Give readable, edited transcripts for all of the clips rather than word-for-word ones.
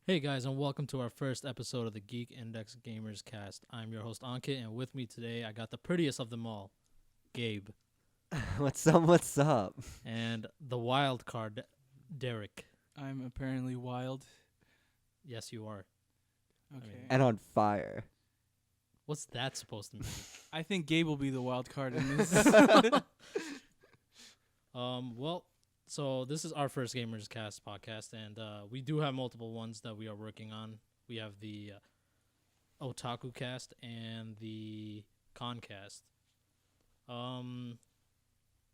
Hey guys, and welcome to our first episode of the Geek Index Gamerscast. I'm your host Ankit, and with me today I got the prettiest of them all, Gabe, What's up? What's up? and the wild card, Derek. I'm apparently wild. Yes, you are. Okay. mean- And on fire. What's that supposed to mean? I think Gabe will be the wild card in this. So this is our first Gamerscast podcast, and we do have multiple ones that we are working on. We have the Otaku Cast and the Concast.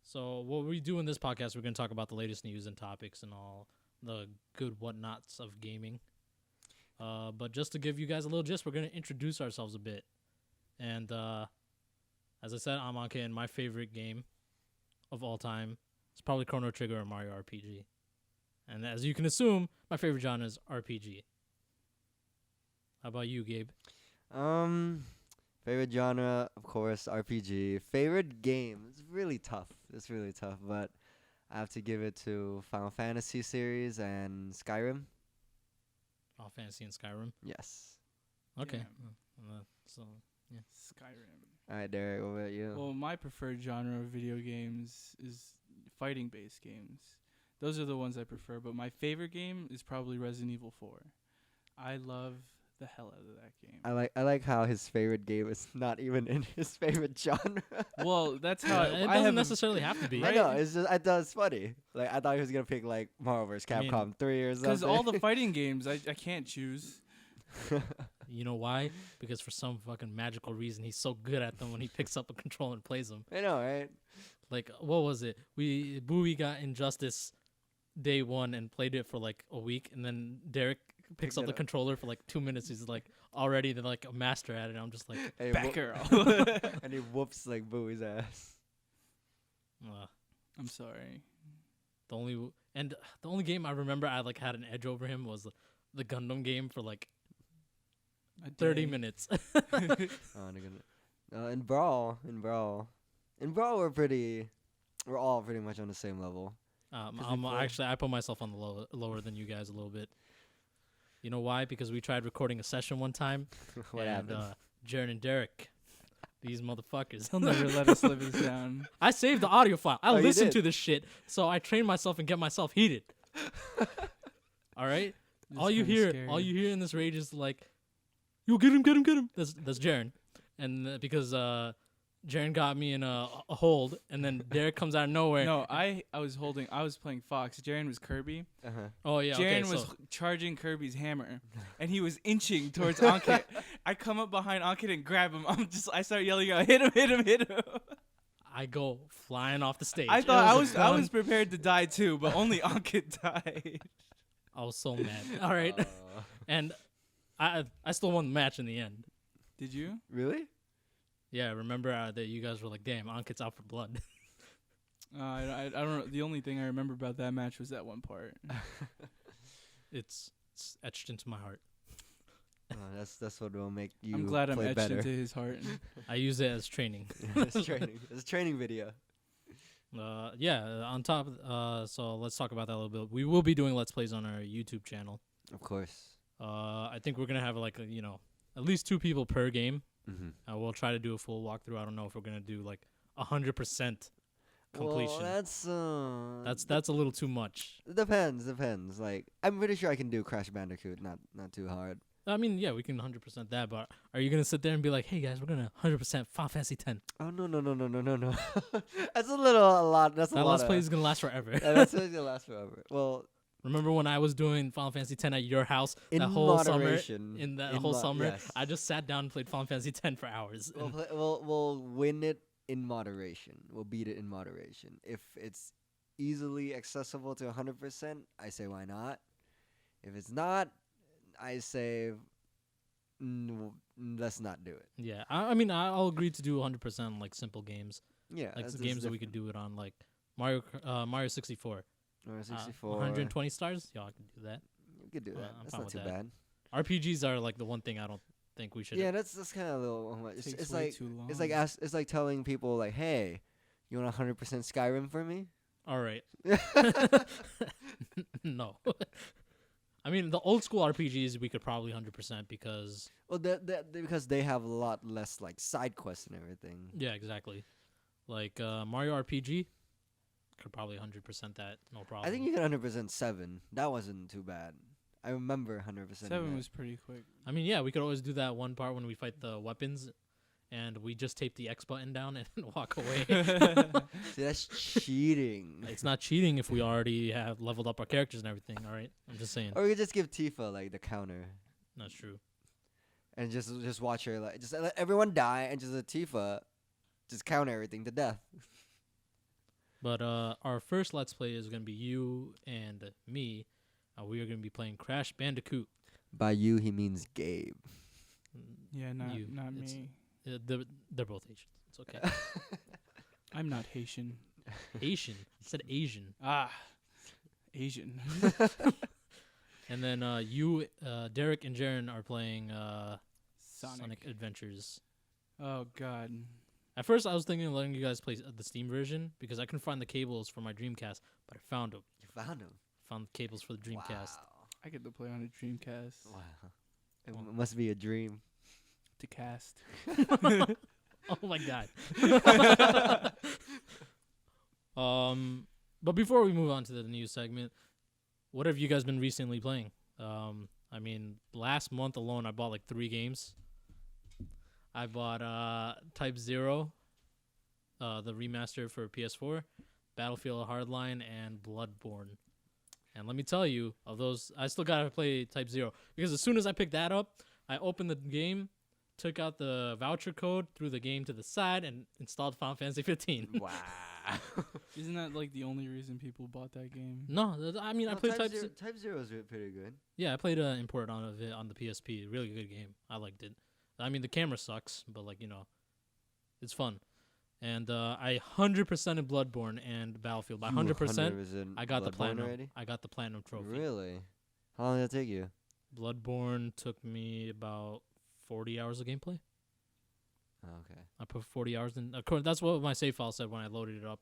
So what we do in this podcast, we're going to talk about the latest news and topics and all the good whatnots of gaming. But just to give you guys a little gist, we're going to introduce ourselves a bit. And as I said, I'm Ankit, and my favorite game of all time is probably Chrono Trigger or Mario RPG. And as you can assume, my favorite genre is RPG. How about you, Gabe? Favorite genre, of course, RPG. Favorite game. It's really tough. But I have to give it to Final Fantasy series and Skyrim. Final Fantasy and Skyrim. Yes. Okay. Yeah. So Skyrim. All right, Derek, what about you? Well, my preferred genre of video games is fighting-based games. Those are the ones I prefer, but my favorite game is probably Resident Evil 4. I love the hell out of that game. I like how his favorite game is not even in his favorite genre. Well, that's how it I doesn't have necessarily have to be. I know. It's just I thought it's funny. Like I thought he was gonna pick like Marvel vs. I mean, Capcom 3 or something. because all the fighting games I can't choose. You know why? Because for some fucking magical reason, he's so good at them when he picks up a controller and plays them. I know, right? Like, what was it? Bowie got Injustice day one and played it for like a week, and then Derek picks up the controller for like 2 minutes. He's like already like a master at it. I'm just like, And he Batgirl. and he whoops like Bowie's ass. I'm sorry. the only game I remember I like had an edge over him was the Gundam game for like 30 minutes. Oh, they're gonna. In Brawl, we're all pretty much on the same level. I put myself on the lower than you guys a little bit. You know why? Because we tried recording a session one time. What and happened? Jared and Derek, these motherfuckers. He'll never let us live this down. I saved the audio file. I you listened did? to this shit, so I trained myself and get myself heated. All right. This All is you kinda hear scary. in this rage is like, "Yo, get him!" That's Jaren, and because Jaren got me in a hold, and then Derek comes out of nowhere. No, I was playing Fox. Jaren was Kirby. Uh-huh. Oh yeah. Jaren Okay, was so charging Kirby's hammer, and he was inching towards Ankit. I come up behind Ankit and grab him. I start yelling out, "Hit him!" I go flying off the stage. I It thought a I was fun- prepared to die too, but only Ankit died. I was so mad. All right, and I still won the match in the end. Did you? Really? Yeah, remember that you guys were like, "Damn, Ankit's out for blood." I don't know. The only thing I remember about that match was that one part. It's etched into my heart. That's what will make you I'm glad I'm play etched better. into his heart. I use it as training. It's training. It's a training video. On top so let's talk about that a little bit. We will be doing Let's Plays on our YouTube channel. Of course. I think we're going to have like, at least 2 people per game. Mm-hmm. We'll try to do a full walkthrough. I don't know if we're going to do like 100% completion. Well, That's a little too much. it depends. Like I'm pretty sure I can do Crash Bandicoot, not too hard. I mean, yeah, we can 100% that, but are you going to sit there and be like, "Hey guys, we're going to 100% Final Fantasy 10." Oh no. That's a lot. That's a That lot. Let's Play is going to last forever. Yeah, that's gonna last forever. Well, Remember when I was doing Final Fantasy 10 at your house in that whole moderation. summer? Yes. I just sat down and played Final Fantasy 10 for hours. We'll win it in moderation. We'll beat it in moderation. If it's easily accessible to 100%, I say why not. If it's not, I say let's not do it. Yeah, I mean, I'll agree to do 100% on, like, simple games. Yeah, Like, that's games that we could do it on, like Mario 64. Mario 64. 120 stars? Yeah, I can do that. We could do that. I'm That's fine not with too that. bad. RPGs are, like, the one thing I don't think we should... Yeah, that's kind of a little much. Takes It's way like too long. it's like telling people like, hey, you want 100% Skyrim for me? All right. No. I I mean, the old school RPGs we could probably 100% because Well, because they have a lot less like side quests and everything. yeah, exactly. Like Mario RPG could probably 100% that, no problem. I think you can 100% 7. That wasn't too bad. I remember 100%. 7 was pretty quick. I mean, yeah, we could always do that one part when we fight the weapons, and we just tape the X button down and walk away. See, that's cheating. It's not cheating if we already have leveled up our characters and everything. All right, I'm just saying. Or you could just give Tifa like the counter, That's true. and just watch her like just let everyone die and just let Tifa just counter everything to death. But our first Let's Play is going to be you and me. We are going to be playing Crash Bandicoot. By you, he means Gabe. Yeah, not You. not It's- me. They're both Asians. It's okay. I'm not Haitian. Asian. I said Asian. Ah, Asian. And then you, Derek, and Jaren are playing Sonic. Adventures. Oh God. At first, I was thinking of letting you guys play the Steam version because I couldn't find the cables for my Dreamcast, but I found them. You found him. Found the cables for the Dreamcast. I get to play on a Dreamcast Wow. It must be a dream. to cast. Oh my god. But before we move on to the news segment, what have you guys been recently playing? I mean, last month alone, I bought like 3 games. I bought Type 0, the remaster for PS4, Battlefield Hardline, and Bloodborne. And let me tell you, of those, I still gotta play Type 0 because as soon as I picked that up, I opened the game, took out the voucher code, threw the game to the side, and installed Final Fantasy 15. Wow. Isn't that like the only reason people bought that game? No, I mean I played Type 0. Type 0 is pretty good. Yeah, I played import of it on the PSP. Really good game. I liked it. I mean the camera sucks, but like it's fun. And I 100% in Bloodborne and Battlefield. By 100%, I got the platinum. Already? I got the platinum trophy. Really? How long did it take you? Bloodborne took me about 40 hours of gameplay. Oh, okay. I put 40 hours in. Of course, that's what my save file said when I loaded it up.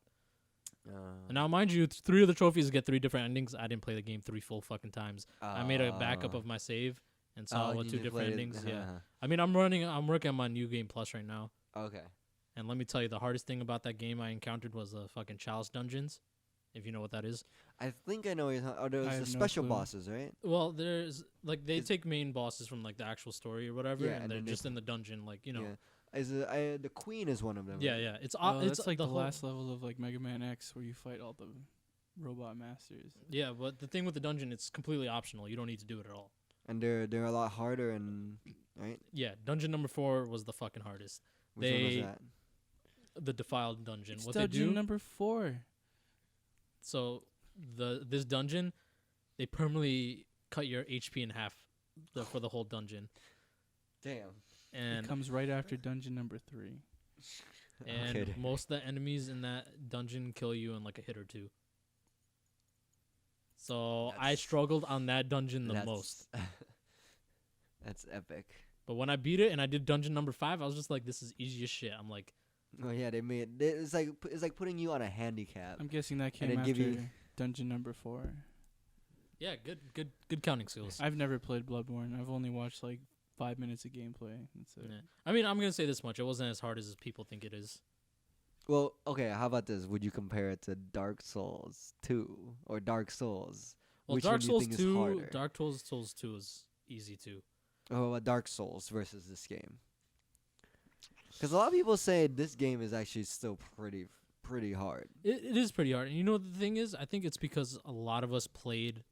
And Uh, now, mind you, 3 of the trophies get 3 different endings. I didn't play the game 3 full fucking times. I made a backup of my save and saw what 2 different endings. Yeah. I mean, I'm working on my New Game Plus right now. Okay. And let me tell you, the hardest thing about that game I encountered was the fucking Chalice dungeons, if you know what that is. I think I know what you're talking. Oh, there's I the have no special clue. bosses, right? Well, there's like they Is- take main bosses from like the actual story or whatever, Yeah, and and they're then they just in the dungeon, like Yeah. Is it, the queen is one of them. Yeah, right? yeah. It's Oh, it's that's like the whole, last level of like Mega Man X where you fight all the robot masters. Yeah, but the thing with the dungeon, it's completely optional. You don't need to do it at all. And they're a lot harder and right. Yeah, dungeon number 4 was the fucking hardest. Which one was They- that? The defiled dungeon. It's What they dungeon do? number 4. So this dungeon, they permanently cut your HP in half for the whole dungeon, Damn. and It comes right after dungeon number 3. and Okay. most of the enemies in that dungeon kill you in like a hit or 2. So I That's- struggled on that dungeon the most. That's epic. But when I beat it and I did dungeon number 5, I was just like, this is easy as shit. I'm like, Oh yeah, it's like putting you on a handicap. I'm guessing that came then after give you- dungeon number 4. yeah, good counting skills. I've never played Bloodborne. I've only watched like 5 minutes of gameplay. That's it. Yeah. I mean, I'm gonna say this much: it wasn't as hard as people think it is. Well, okay. How about this? Would you compare it to Dark Souls 2 or Dark Souls? Well, Which Dark one do you Souls think is 2, harder? Dark Souls 2 is easy too. Oh, Dark Souls versus this game. Because a lot of people say this game is actually still pretty hard. It is pretty hard, and you know what the thing is? I think it's because a lot of us played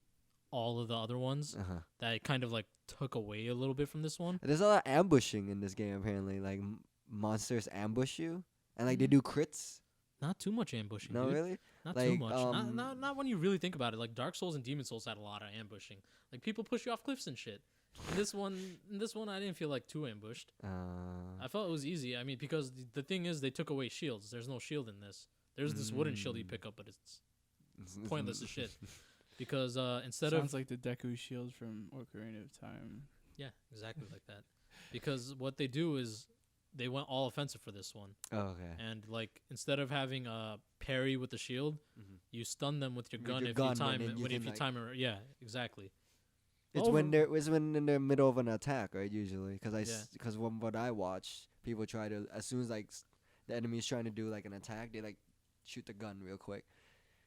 all of the other ones Uh-huh. that it kind of like took away a little bit from this one. There's a lot of ambushing in this game apparently. Like monsters ambush you, and like they Mm. do crits. Not too much ambushing. No, dude. really. Not too Like, much. Not when you really think about it. Like Dark Souls and Demon Souls had a lot of ambushing. Like people push you off cliffs and shit. In this one, I didn't feel like too ambushed. I felt it was easy. I mean, because the thing is, they took away shields. There's no shield in this. There's this wooden shield you pick up, but it's pointless as shit. Because instead Sounds of like the Deku shield from Ocarina of Time. yeah, exactly like that. Because what they do is they went all offensive for this one, Oh, okay. and like instead of having a parry with the shield, Mhm. you stun them with your With gun your if gun, you and time then it. you When if can, you like- time it, yeah, exactly. It's when in the middle of an attack, right? Usually, because Yeah. from what I watch, people try to, as soon as like the enemy's trying to do like an attack, they like shoot the gun real quick.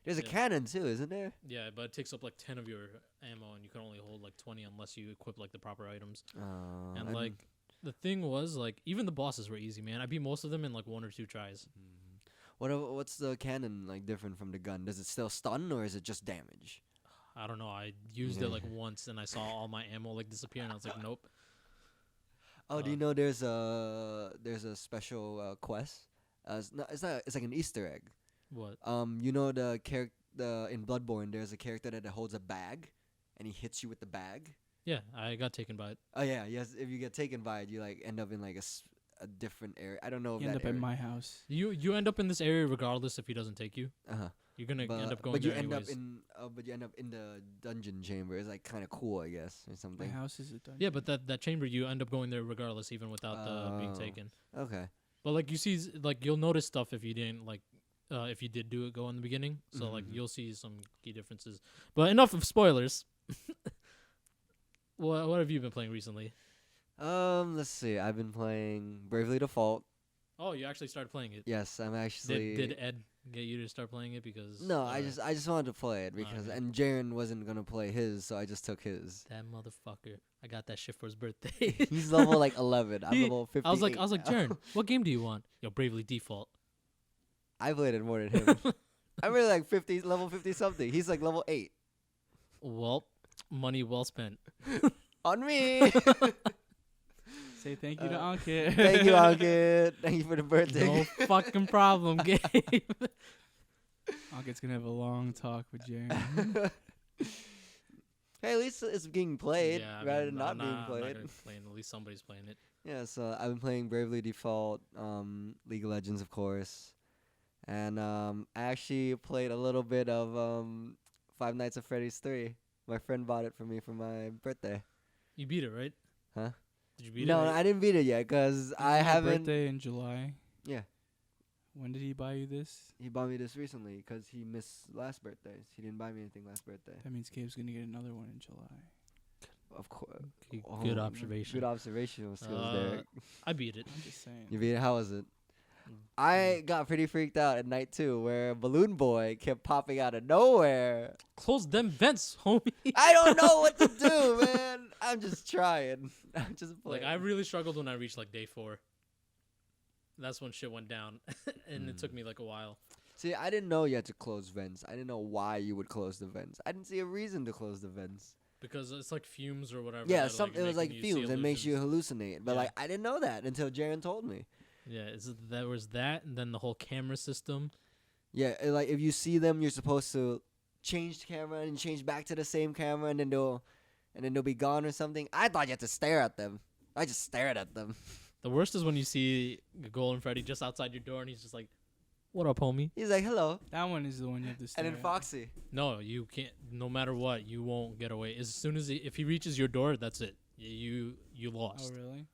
There's a Yeah. cannon too, isn't there? Yeah, but it takes up like 10 of your ammo, and you can only hold like 20 unless you equip like the proper items. And like the thing was, like, even the bosses were easy, man. I beat most of them in like 1 or 2 tries. What's the cannon like different from the gun? Does it still stun or is it just damage? I don't know. I used it like once, and I saw all my ammo like disappear, and I was like, nope. Oh, do you know there's a special quest? It's like an Easter egg. What? You know the in Bloodborne, there's a character that holds a bag, and he hits you with the bag. Yeah, I got taken by it. Oh yeah, yes. If you get taken by it, you like end up in like a different area. I don't know if You end that up at area. my house. You end up in this area regardless if he doesn't take you. Uh-huh. You're gonna end up going but you there end anyways. but you end up in the dungeon chamber. It's like kind of cool, I guess, or My something. house is a dungeon. Yeah, but that chamber, you end up going there regardless, even without being Oh. taken. Okay. But like you see, like you'll notice stuff if you didn't like, if you did do it go in the beginning. So like Mhm. you'll see some key differences. But enough of spoilers. What have you been playing recently? Let's see. I've been playing Bravely Default. Oh, you actually started playing it. Yes, I'm actually. Did Ed get you to start playing it because? No, I just wanted to play it Oh, because okay. and Jaren wasn't gonna play his, so I just took his. That motherfucker. I got that shit for his birthday. He's level like 11. I'm He- level 50. I was like, Jaren, what game do you want? Yo, Bravely Default. I played it more than him. I'm really like level 50 something. He's like level 8. Well, money well spent. On me. Say thank you to Ankit. Thank you, Ankit. Thank you for the birthday. No fucking problem, Gabe. Ankit's gonna have a long talk with Jaren. Hey, at least it's being played Yeah, I rather mean, than not nah, being I'm not played. gonna complain. At least somebody's playing it. Yeah, so I've been playing Bravely Default, League of Legends, of course, and I actually played a little bit of Five Nights at Freddy's 3. My friend bought it for me for my birthday. You beat it, right? Huh? Did you beat No, it? I didn't beat it yet because I Isn't your haven't. birthday in July. Yeah, When did he buy you this? he bought me this recently because he missed last birthdays. He didn't buy me anything last birthday. That means Gabe's gonna get another one in July. Of course. Good observation. Good observational skills, Uh, Derek. I beat it. I'm just saying. You beat it. How was it? Mm. I got pretty freaked out at night too, where Balloon Boy kept popping out of nowhere. Close them vents, homie. I don't know what to do, man. I'm just trying. I'm just playing. Like I really struggled when I reached like day 4. That's when shit went down, and it Mm. took me like a while. See, I didn't know you had to close vents. I didn't know why you would close the vents. I didn't see a reason to close the vents. Because it's like fumes or whatever. Yeah, that, it was like making you see fumes. It makes you illusions. hallucinate. But Yeah. like, I didn't know that until Jaren told me. Yeah, there was that, and then the whole camera system. Yeah, like if you see them, you're supposed to change the camera and change back to the same camera, and then they'll be gone or something. I thought you had to stare at them. I just stared at them. The worst is when you see Golden Freddy just outside your door, and he's just like, "What up, homie?" He's like, "Hello," That one is the one you have to stare and then at. Foxy. No, you can't. No matter what, you won't get away. As soon as if he reaches your door, that's it. You lost. Oh really?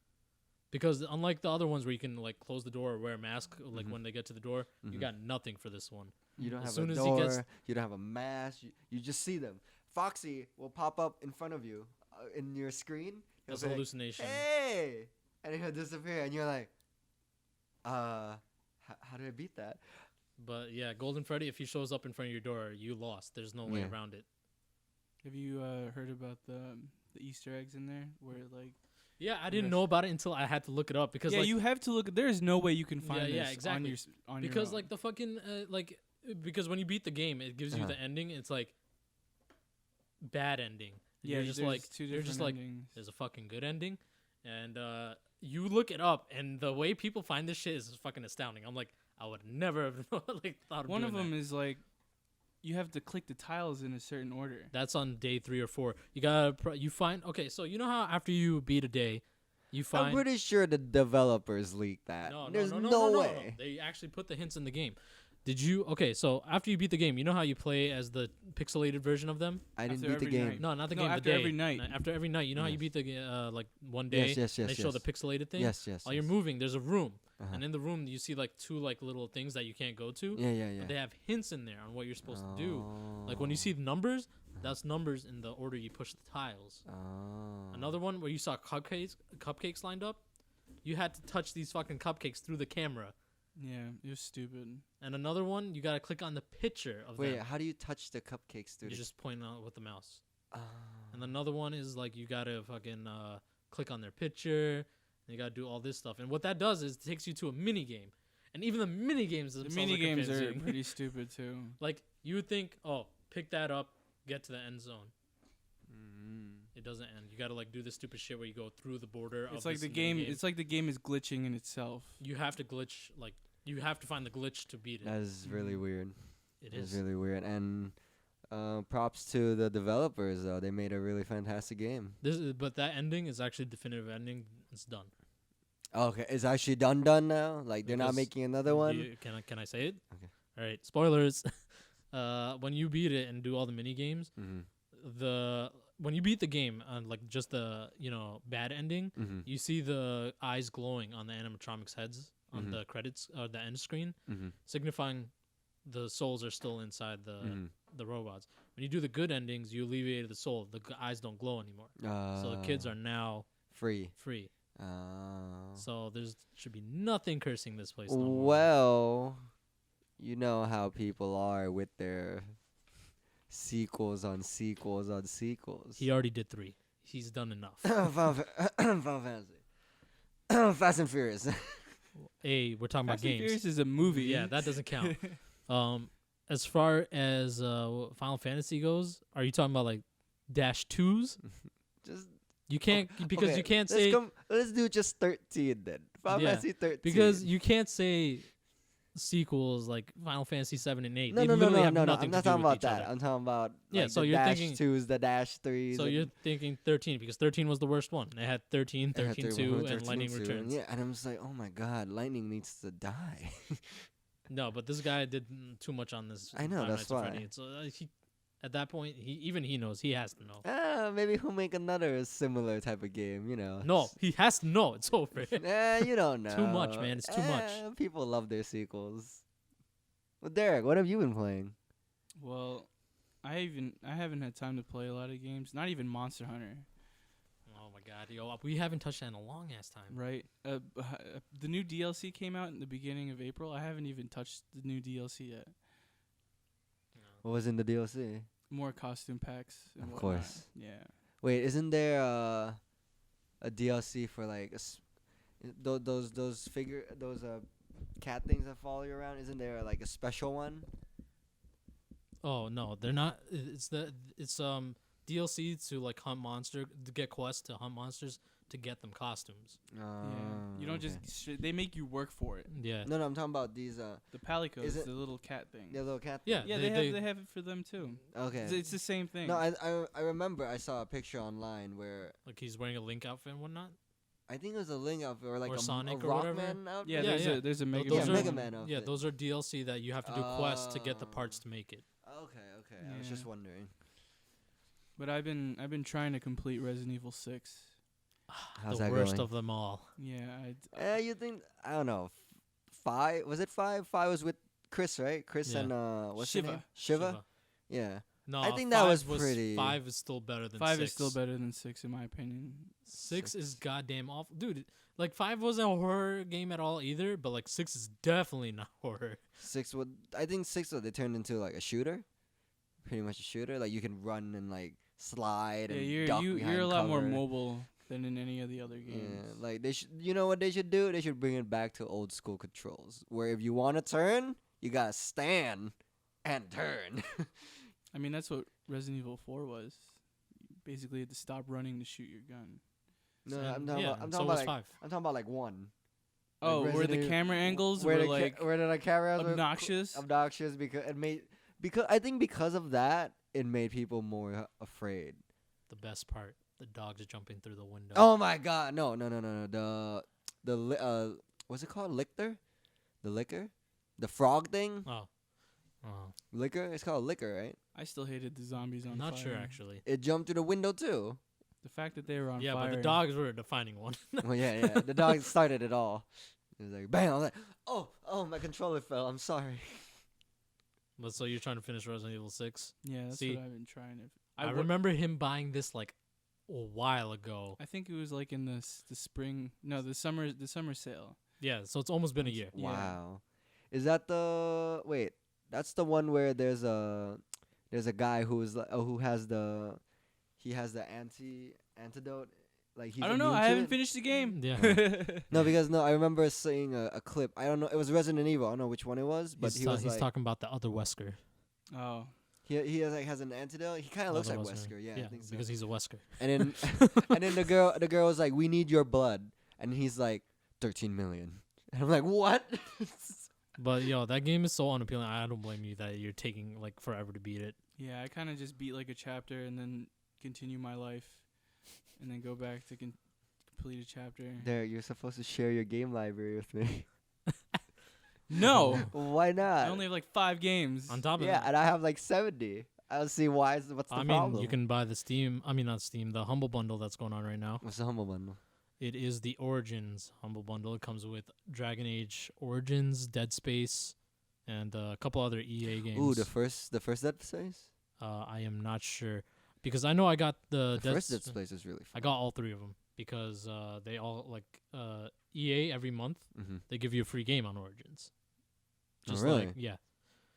Because unlike the other ones where you can like close the door or wear a mask, like Mhm. when they get to the door, you Mhm. got nothing for this one. You don't As have soon a as he door. gets- You don't have a mask. You just see them. Foxy will pop up in front of you in your screen. He'll That's be a like, hallucination. "Hey," and then he'll disappear, and you're like, how do I beat that? But yeah, Golden Freddy, if he shows up in front of your door, you lost. There's no way Yeah. around it. Have you heard about the Easter eggs in there where like? Yeah, I didn't Yes. know about it until I had to look it up because Yeah, like, you have to look. There's no way you can find yeah, this exactly. on your on your because own. like the fucking because when you beat the game, it gives you Uh-huh. the ending. It's like bad ending. And yeah, you're just there's like two you're different just like endings. there's a fucking good ending, and you look it up, and the way people find this shit is fucking astounding. I'm like, I would never have like thought of One doing of them that. is like, you have to click the tiles in a certain order. That's on day 3 or 4. You gotta you find okay. So you know how after you beat a day, you find I'm pretty sure the developers leaked that. no, There's no, way. They actually put the hints in the game. Did you? Okay, so after you beat the game, you know how you play as the pixelated version of them? I didn't After beat the every game. night. No, not the No, game. after the day. every night. After every night, you know how you Yes. beat the like one day. Yes, and they show the yes. pixelated thing. Yes, yes. While you're yes. moving, there's a room, Uh-huh. and in the room you see like 2 like little things that you can't go to. Yeah, yeah, yeah. But they have hints in there on what you're supposed to do. Oh. Like when you see the numbers, That's numbers in the order you push the tiles. Oh. Another one where you saw cupcakes lined up. You had to touch these fucking cupcakes through the camera. Yeah, it was stupid. And another one, you gotta click on the picture of Wait, them. how do you touch the cupcakes through? You just point out with the mouse. Oh. And another one is like you gotta fucking click on their picture. And you gotta do all this stuff. And what that does is it takes you to a mini game. And even the mini games The themselves mini games are confusing. pretty stupid too. Like you would think, oh, pick that up, get to the end zone. It doesn't end. You gotta like do this stupid shit where you go through the border. It's of like this the mini game. It's like the game is glitching in itself. You have to glitch. Like you have to find the glitch to beat it. That is really weird. It It's is. really weird. And props to the developers though. They made a really fantastic game. But that ending is actually definitive ending. It's done. Okay, it's actually done now. Like they're not Because making another one. Can I say it? Okay. All right. Spoilers. When you beat it and do all the mini games, when you beat the game on like just the bad ending, you see the eyes glowing on the animatronics heads on the credits or the end screen, signifying the souls are still inside the robots. When you do the good endings, you alleviated the soul. The eyes don't glow anymore. So the kids are now free. So there's should be nothing cursing this place. No more. Well, you know how people are with their sequels on sequels on sequels. He already did 3. He's done enough. Final Fantasy. Fast and Furious. Hey, we're talking Fast about and games. Furious is a movie. Yeah, that doesn't count. As far as Final Fantasy goes, are you talking about like -2s? Just You can't because okay, you can't say let's do just 13 then. Final Yeah, Fantasy 13. because you can't say sequels like Final Fantasy 7 and 8. No, They no, no, literally no, have no, no. nothing I'm to not do talking with about each that. other. I'm talking about Yeah, like so the you're dash thinking- 2s, the dash 3s. So and you're thinking 13 because 13 was the worst one. They had 13, they had 13-2, 13, and Lightning 13, Returns. Yeah, and I'm just like, oh my god, Lightning needs to die. No, but this guy did too much on this. I know, Five that's Nights at why. Freddy. It's, at that point, he knows. He has to know. Maybe he'll make another similar type of game, you know. No, he has to know. It's over. You don't know. Too much, man. It's too much. People love their sequels. Well, Derek, what have you been playing? Well, I haven't had time to play a lot of games. Not even Monster Hunter. Oh my god, yo, we haven't touched that in a long ass time. Right. The new DLC came out in the beginning of April. I haven't even touched the new DLC yet. What was in the DLC? More costume packs. And Of whatnot. course. Yeah. Wait, isn't there a DLC for like those cat things that follow you around? Isn't there like a special one? Oh no, they're not. It's DLC to like hunt monster to get quests to hunt monsters to get them costumes. Yeah. You don't just. They make you work for it. Yeah. No, I'm talking about these The Palicos, Is it- the little cat thing. the little cat. Yeah. Yeah, they they have it for them too. Okay. It's the same thing. No, I remember I saw a picture online where Like he's wearing a Link outfit and whatnot. I think it was a Link outfit or like Or a Sonic or whatever. Rockman outfit. yeah, Yeah, there's a Mega Those Man. are- Mega Man outfit. Yeah, those are DLC that you have to do quests to get the parts to make it. Okay. I was Yeah. just wondering. But I've been trying to complete Resident Evil 6. How's The that worst going? of them all. Yeah, You think I don't know. 5 was it 5? 5 was with Chris, right? Chris Yeah. and what's her name? Shiva. Shiva. Yeah. No, I think that was 5 pretty- 5 is still better than 5 6. is still better than 6 in my opinion. 6 is goddamn awful, dude. Like 5 wasn't a horror game at all either, but like 6 is definitely not horror. 6 would I think 6 they turned into like a shooter. Pretty much a shooter. Like you can run and like slide Yeah, and duck behind you're a lot more cover. mobile than in any of the other games. Yeah, like they should. You know what they should do? They should bring it back to old school controls, where if you want to turn, you gotta stand and turn. I mean, that's what Resident Evil 4 was. You basically had to stop running to shoot your gun. No, And- I'm talking yeah, about. I'm and talking so about was like. 5. I'm talking about like 1. Oh, where Resident the Evil- camera angles where were the like where the cameras were obnoxious. obnoxious because it made I think because of that it made people more afraid. The best part, the dogs jumping through the window. Oh my god, no. What's it called? Licker? The liquor? The frog thing? Oh. Liquor? It's called liquor, right? I still hated the zombies on Not fire. sure actually. It jumped through the window too. The fact that they were on Yeah, fire. but the dogs were a defining one. Well, yeah. The dog started it all. It was like, bam. I was like, oh, my controller fell. I'm sorry. But so you're trying to finish Resident Evil 6? Yeah, that's See, what I've been trying to. I remember him buying this like a while ago. I think it was like in the spring. No, the summer sale. Yeah, so it's almost been a year. Yeah. Wow. Is that the wait? That's the one where there's a guy who's who has the antidote. Like he's I don't know. immune I to haven't it? finished the game. Yeah. No, because I remember seeing a clip. I don't know. It was Resident Evil. I don't know which one it was, but he's he's talking about the other Wesker. Oh. he has an antidote. He kind of looks like Other Wesker. Yeah, I think so. because he's a Wesker. And then the girl was like, "We need your blood," and he's like, 13 million. And I'm like, "What?" But that game is so unappealing. I don't blame you that you're taking like forever to beat it. Yeah, I kind of just beat like a chapter and then continue my life, and then go back to complete a chapter. There, you're supposed to share your game library with me. No. Why not? I only have like 5 games. On top of Yeah, that, and I have like 70. I don't see what's the problem. you can buy the the Humble Bundle that's going on right now. What's the humble bundle? It is the Origins Humble Bundle. It comes with Dragon Age Origins, Dead Space, and a couple other EA games. Ooh, the first Dead Space. I am not sure because I know I got The first Dead Space is really fun. I got all 3 of them because they all EA every month Mm-hmm. they give you a free game on Origins. Oh, really? Yeah.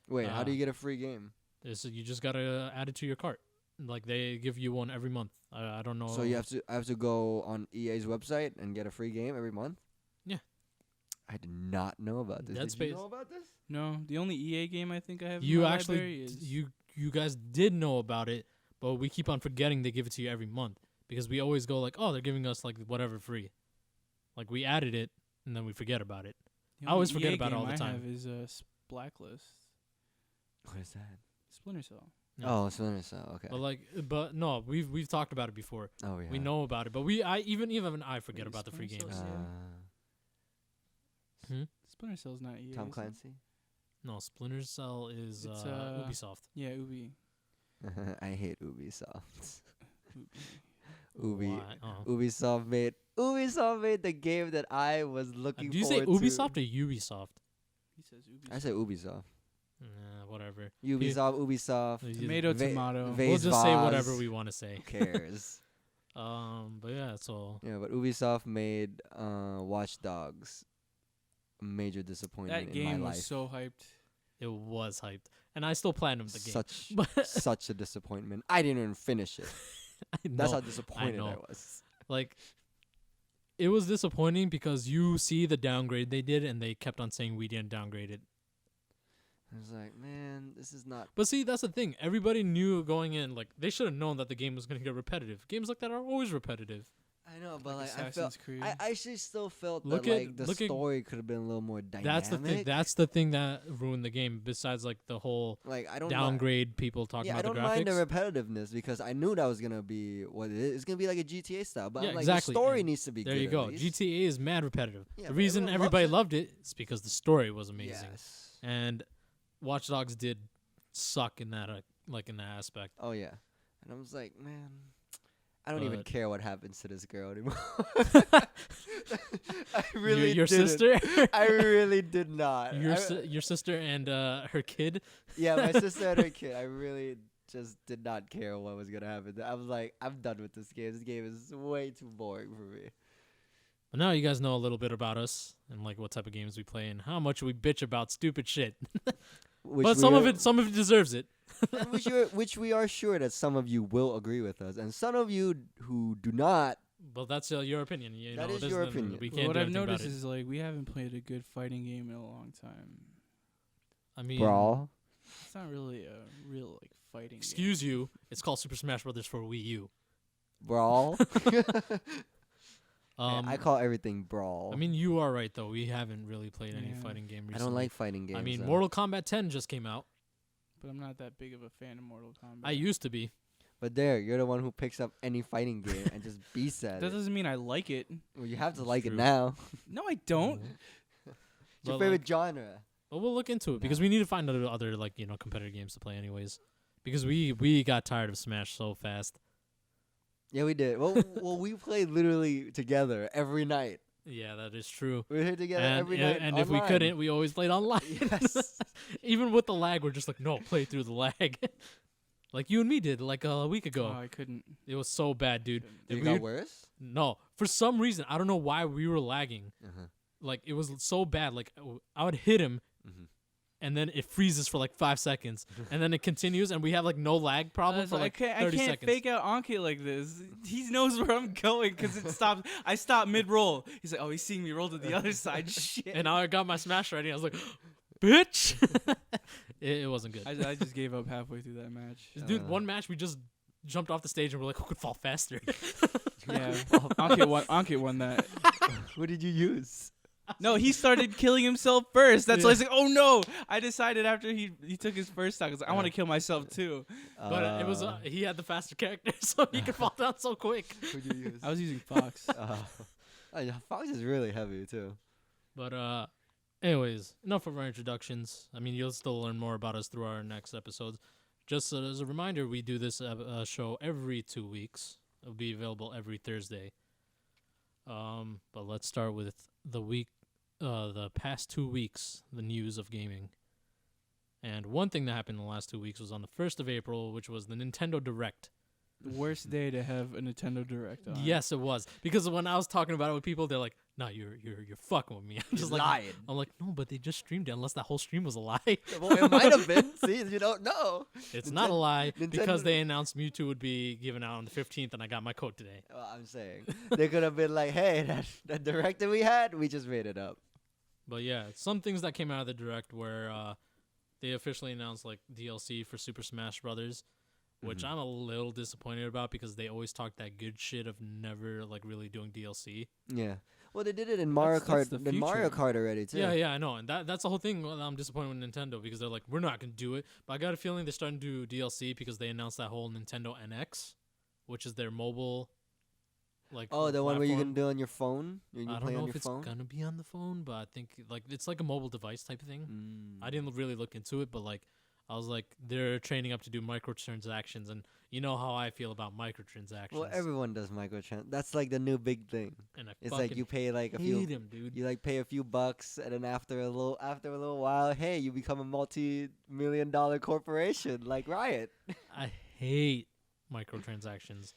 Wait, how do you get a free game? You just gotta add it to your cart. Like they give you one every month. I don't know. So I have to go on EA's website and get a free game every month? Yeah. I did not know about this. Dead Did Space. you know about this? No, the only EA game I think I have. You in my actually library is you guys did know about it, but we keep on forgetting they give it to you every month because we always go like, oh, they're giving us like whatever free. Like we added it and then we forget about it. the I always only forget EA about it game all the I time. have is Blacklist, What is that? Splinter Cell. Yeah. Oh, Splinter Cell. Okay. But no, we've talked about it before. Oh yeah. We know about it, but even I forget Wait, about the free Splinter games. Cell's Uh, Splinter Cell's not EA. Tom is it? Clancy. No, Splinter Cell is It's, Ubisoft. Yeah, Ubi. I hate Ubisoft. Ubi. Ubi. Why? Ubisoft made the game that I was looking Do you say forward to. Ubisoft or Ubisoft? He says Ubi. I say Ubisoft. Whatever. Ubisoft. Tomato, Va- tomato. va- We'll just say Vase. whatever we want to say. Who cares? But yeah, so Yeah, but Ubisoft made Watch Dogs a major disappointment That in my game life. was so hyped. it was hyped, and I still platinumed the game. Such But such a disappointment. I didn't even finish it. I That's know, how disappointed I know. was. like it was disappointing because you see the downgrade they did, and they kept on saying we didn't downgrade it. I was like, man, this is not. But see, that's the thing. Everybody knew going in, like they should have known that the game was going to get repetitive. Games like that are always repetitive. I know, but like I Assassin's felt. Creed. I actually still felt Look that at- like the look at- story could have been a little more dynamic. That's the thing that ruined the game. Besides, like the whole Like I don't downgrade people talking Yeah, I about don't the graphics. mind the repetitiveness because I knew that was gonna be what it is. It's gonna be like a GTA style, but Yeah, I'm like exactly. the story And needs to be there good. you at go. least. GTA is mad repetitive. Yeah, the but reason everyone everybody loves loved it is because the story was amazing, Yes. and Watch Dogs did suck in that in that aspect. Oh yeah, and I was like, man, I don't even But- care what happens to this girl anymore. I really your didn't. sister, I really did not. your sister and her kid. Yeah, my sister and her kid. I really just did not care what was gonna happen. I was like, I'm done with this game. This game is way too boring for me. But now you guys know a little bit about us and like what type of games we play and how much we bitch about stupid shit. But some of it deserves it. and which we are sure that some of you will agree with us, and some of you who do not. But that's your opinion. You That know, is there's your nothing- opinion. We Well, can't what do I've anything about noticed it. is like we haven't played a good fighting game in a long time. I mean, Brawl. It's not really a real like fighting. excuse you. It's called Super Smash Brothers for Wii U. Brawl. Um, I call everything brawl. I mean, you are right though. We haven't really played any Yeah. fighting game recently. I don't like fighting games. I mean, though. Mortal Kombat 10 just came out. But I'm not that big of a fan of Mortal Kombat. I used to be. But there, you're the one who picks up any fighting game and just beats at That it. doesn't mean I like it. Well, you have to That's like it true. now. No, I don't. It's But, your favorite genre. But we'll look into it because Nah. we need to find other like competitive games to play anyways. Because we got tired of Smash so fast. Yeah, we did. Well, we played literally together every night. Yeah, that is true. We were here together And, every night. and if we online. couldn't, we always played online. Yes. Even with the lag, we're just like, no, play through the lag. like you and me did like a week ago. Oh, I couldn't. It was so bad, dude. It We got were- worse. No, for some reason, I don't know why we were lagging. Uh-huh. Like it was so bad. Like I would hit him, Mhm. and then it freezes for like 5 seconds, and then it continues, and we have like no lag problem for like 30 I can't seconds. fake out Ankit like this. He knows where I'm going because it stops. I stop mid roll. He's like, oh, he's seeing me roll to the other side. Shit. And now I got my smash ready. I was like, bitch. it wasn't good. I just gave up halfway through that match. Dude, one match we just jumped off the stage and we're like, who could fall faster? Yeah, Ankit won that. What did you use? No, he started killing himself first. That's why I Yeah. was like, oh no. I decided after he took his first stock, I was like, I want to kill myself too. But it was he had the faster character, so he could fall down so quick. Who'd you use? I was using Fox. Yeah, Fox is really heavy too. But anyways, enough of our introductions. I mean, you'll still learn more about us through our next episodes. Just as a reminder, we do this show every 2 weeks. It'll be available every Thursday. But let's start with the past 2 weeks, the news of gaming. And one thing that happened in the last 2 weeks was on the 1st of April, which was the Nintendo Direct. The worst day to have a Nintendo Direct on. Yes, it was. Because when I was talking about it with people, they're like, "No, you're fucking with me." I'm just like, lying. I'm like, "No, but they just streamed it. Unless that whole stream was a lie." Well, it might have been. See, you don't know. It's not a lie because Nintendo- they announced Mewtwo would be given out on the 15th, and I got my code today. Well, I'm saying they could have been like, "Hey, that direct that we had, we just made it up." But yeah, some things that came out of the Direct were they officially announced like DLC for Super Smash Brothers, which I'm a little disappointed about because they always talk that good shit of never like really doing DLC. Yeah. Well, they did it in Mario That's Kart. the In Mario future. Kart already too. Yeah, I know, and that's the whole thing. I'm disappointed with Nintendo because they're like, we're not gonna do it. But I got a feeling they're starting to do DLC because they announced that whole Nintendo NX, which is their mobile, like Oh, the one where you platform. can do on your phone. You can I play don't know on if your it's phone. gonna be on the phone, but I think like it's like a mobile device type of thing. Mm. I didn't really look into it, but like I was like, they're training up to do microtransactions, and you know how I feel about microtransactions. Well, everyone does microtrans. That's like the new big thing. and I It's fucking like you pay like a hate few. him, dude. You like pay a few bucks, and then after a little while, hey, you become a multi-million-dollar corporation like Riot. I hate microtransactions.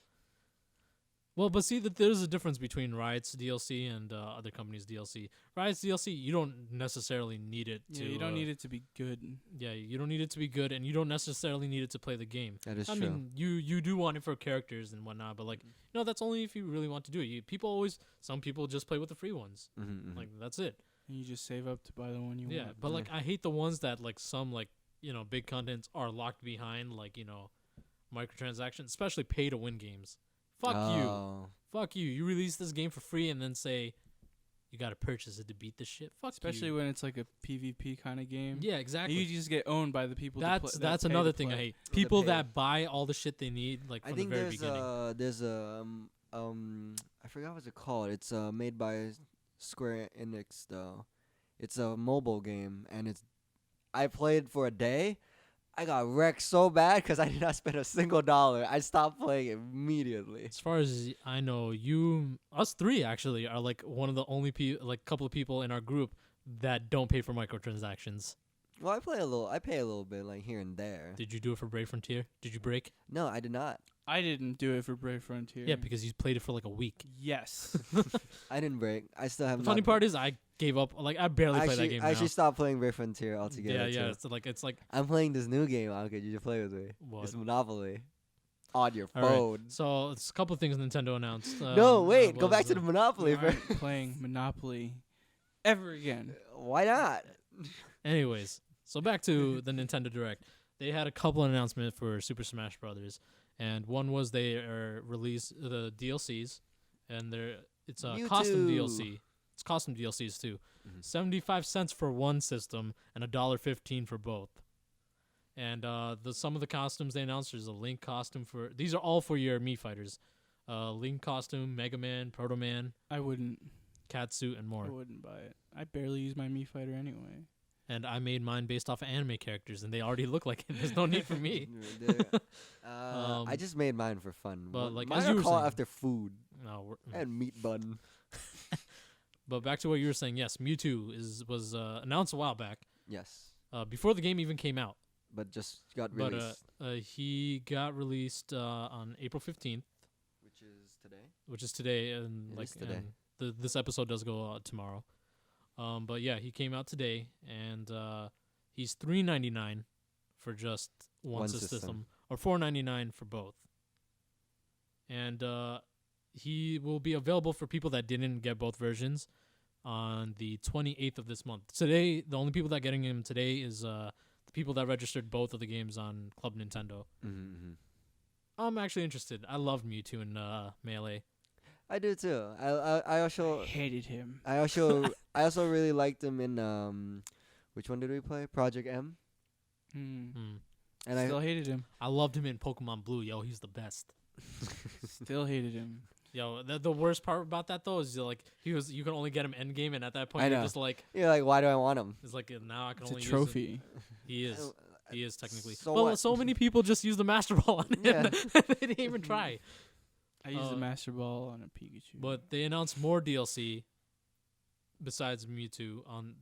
Well, but see that there's a difference between Riot's DLC and other companies' DLC. Riot's DLC, you don't necessarily need it to. Yeah, you don't need it to be good. Yeah, you don't need it to be good, and you don't necessarily need it to play the game. That is I true. mean, you do want it for characters and whatnot, but like, no, that's only if you really want to do it. Some people just play with the free ones. Mm-hmm, Like that's it. And you just save up to buy the one you Yeah, want. but like I hate the ones that like some like big contents are locked behind like microtransactions, especially pay to win games. Fuck you. You release this game for free and then say you got to purchase it to beat this shit. Fuck Especially you. when it's like a PvP kind of game. Yeah, exactly. You just get owned by the people. That's pay another to thing I play. hate. For the People pay. that buy all the shit they need like I from think the very beginning. there's a I forgot what it's called. It's made by Square Enix though. It's a mobile game, and I played for a day. I got wrecked so bad because I did not spend a single dollar. I stopped playing immediately. As far as I know, us three actually are like one of the only couple of people in our group that don't pay for microtransactions. Well, I pay a little bit like here and there. Did you do it for Brave Frontier? Did you break? No, I did not. I didn't do it for Brave Frontier. Yeah, because you played it for like a week. Yes. I didn't break. I still have. The funny part is I gave up. Like I barely play that game I actually now. stopped playing Brave Frontier altogether. Yeah. too. It's like I'm playing this new game. Ankit, you should play with me. what? It's Monopoly. On your All right. phone. So it's a couple of things Nintendo announced. No, wait. Go was, back to the Monopoly. We aren't playing Monopoly ever again. Why not? Anyways, so back to the Nintendo Direct. They had a couple of announcements for Super Smash Brothers, and one was they released the DLCs, and it's a costume Mewtwo. DLC. It's costume DLCs too. Mhm. 75 cents for one system and $1.15 for both. And some of the costumes they announced, there's a Link costume for. These are all for your Mii fighters. Link costume, Mega Man, Proto Man, I wouldn't. Catsuit, and more. I wouldn't buy it. I barely use my Mii Fighter anyway. And I made mine based off of anime characters, and they already look like it. There's no need for me. I just made mine for fun. but, like, mine as are you were called saying- after food No, and meat bun. but back to what you were saying. Yes, Mewtwo was announced a while back, Yes. before the game even came out. but just got But released, he got released on April 15th, which is today. which is today, and It like is today. and this episode does go out tomorrow. But yeah, he came out today, and he's $3.99 for just one system, or $4.99 for both. And he will be available for people that didn't get both versions on the 28th of this month. Today, the only people that are getting him today is the people that registered both of the games on Club Nintendo. Mm-hmm. I'm actually interested. I loved Mewtwo in Melee. I do too. I also Hated him. I also really liked him in which one did we play? Project M. Mm. And Still hated him. I loved him in Pokemon Blue. Yo, he's the best. Still hated him. Yo, the worst part about that though is like you can only get him end game, and at that point I you're know. just like, you're like, why do I want him? it's like now I can It's a only trophy. use him. He is. He is technically. So Well, what? so many people just use the Master Ball on him. Yeah. They didn't even try. I used the Uh, Master Ball on a Pikachu. But they announced more DLC besides Mewtwo on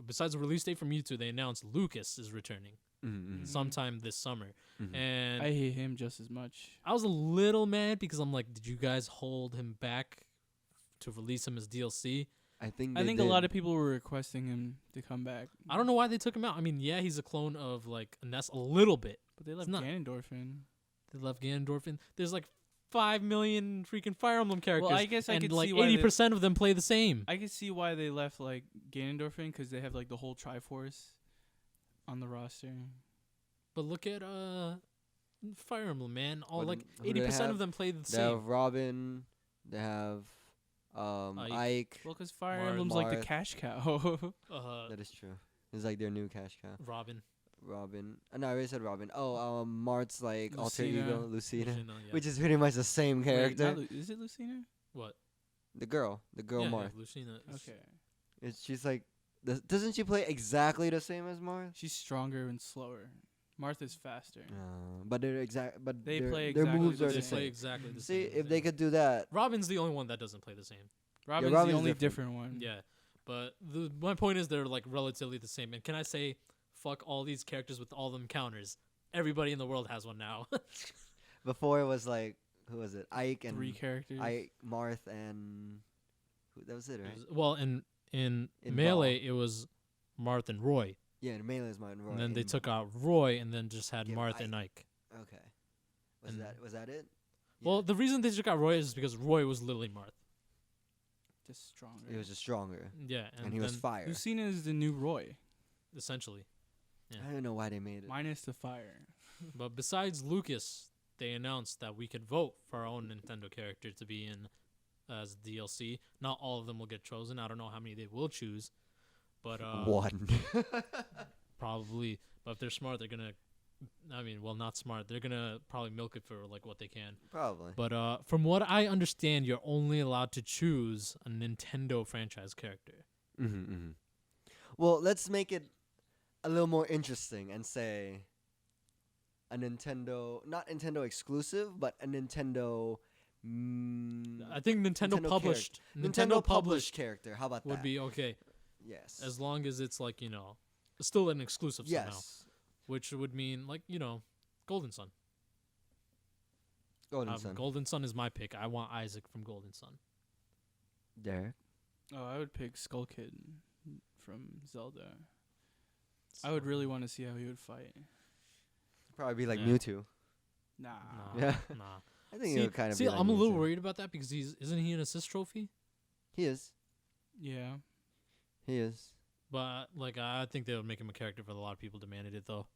besides the release date for Mewtwo. They announced Lucas is returning Mm-hmm. sometime this summer, and I hate him just as much. I was a little mad because I'm like, did you guys hold him back to release him as DLC? I think I think a lot of people were requesting him to come back. I don't know why they took him out. I mean, yeah, he's a clone of like Ness a little bit. But they left not- Ganondorf. They left Ganondorf. There's like 5 million freaking Fire Emblem characters. Well, I guess I and could like see why they- 80% of them play the same. I could see why they left like Ganondorf because they have like the whole Triforce on the roster. But look at Fire Emblem, man. All What like do they 80% have? of them play the They same. have Robin. They have Ike. Well, because Fire Marth. Emblem's like the Marth. cash cow. That is true. It's like their new cash cow. Robin. Robin. No, I already said Robin. Oh, Mart's like alter Lucina. ego, Lucina, Lucina, yeah. which is pretty much the same Wait, character. not is it Lucina? What? The girl Yeah, Marth. Lucina. Okay. She's like, doesn't she play exactly the same as Marth? She's stronger and slower. Martha's faster. But they're exact. But They their, play their exactly moves the are They the same. play same. exactly the See, same. if they could do that, Robin's the only one that doesn't play the same. Robin's Robin's the only different. different one. Yeah. But my point is they're like relatively the same. And can I say, fuck all these characters with all them counters. Everybody in the world has one now. before it was like, who was it? Ike and 3 characters. Ike, Marth, and that was it, right? Well, in In Melee, it was Marth and Roy. Yeah, the Melee is Marth and Roy. And then they in- took out Roy and then just had Yeah, Marth Ike. and Ike. Okay. and- Was that it? Well, the reason they took out Roy is because Roy was literally Marth. Just stronger. It was just stronger, Yeah. and he was then fire. Lucina is the new Roy, essentially. Yeah. I don't know why they made it. minus the fire. But besides Lucas, they announced that we could vote for our own Nintendo character to be in as DLC. Not all of them will get chosen. I don't know how many they will choose, but One. probably. But if they're smart, they're gonna. I mean, well, not smart. They're gonna probably milk it for like what they can. Probably. But from what I understand, you're only allowed to choose a Nintendo franchise character. Mm-hmm. Well, let's make it a little more interesting and say a Nintendo, not Nintendo exclusive, but a Nintendo. I think Nintendo Nintendo published. Nintendo published character. How about would that? be okay Yes. as long as it's like still an exclusive somehow. Yes. Which would mean like Golden Sun. Golden Sun. Golden Sun is my pick. I want Isaac from Golden Sun. Derek. Oh, I would pick Skull Kid from Zelda. I would really want to see how he would fight. Probably be like Yeah. Mewtwo. Nah. Yeah. Nah. I think it would kind of see, be like I'm a little Mewtwo. worried about that because isn't he an assist trophy? He is. Yeah. He is. But like I think they would make him a character for a lot of people demanded it though,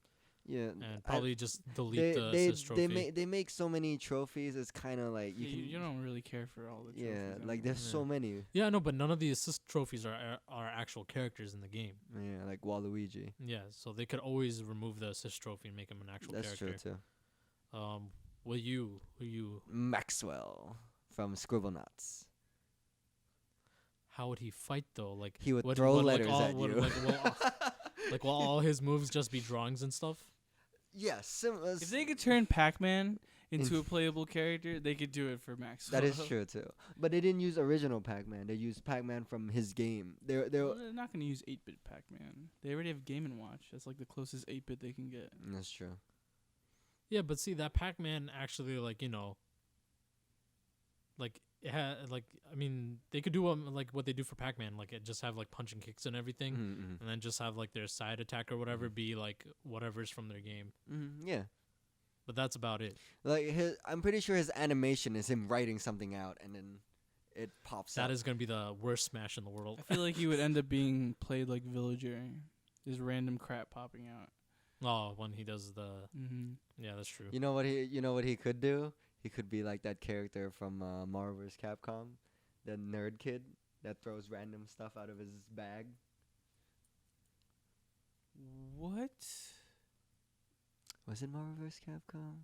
Yeah. and probably just delete the assist trophy. they make so many trophies. It's kind of like You don't really care for all the trophies. yeah, like anymore. there's so Yeah. many. Yeah, no, but none of the assist trophies are actual characters in the game. Yeah, like Waluigi. Yeah, so they could always remove the assist trophy and make him an actual That's character. true too. Who you? Maxwell from Scribblenauts. How would he fight though? Like He would what- throw what, letters like, all, at what, you. Like will all his moves just be drawings and stuff? Yes. If they could turn Pac-Man into a playable character, they could do it for Maxwell. That is true too. But they didn't use original Pac-Man. They used Pac-Man from his game. Well, they're not going to use 8-bit Pac-Man. They already have Game & Watch. That's like the closest 8-bit they can get. That's true. Yeah, but see that Pac-Man actually like like it had like I mean they could do like what they do for Pac-Man, like it just have like punch and kicks and everything, and then just have like their side attack or whatever be like whatever's from their game. Yeah. But that's about it. Like I'm pretty sure his animation is him writing something out and then it pops up. That is gonna be the worst Smash in the world. I feel like he would end up being played like Villager. Just random crap popping out. Oh, when he does the yeah, that's true. You know what he could do? He could be like that character from Marvel vs. Capcom, the nerd kid that throws random stuff out of his bag. What? Was it Marvel vs. Capcom?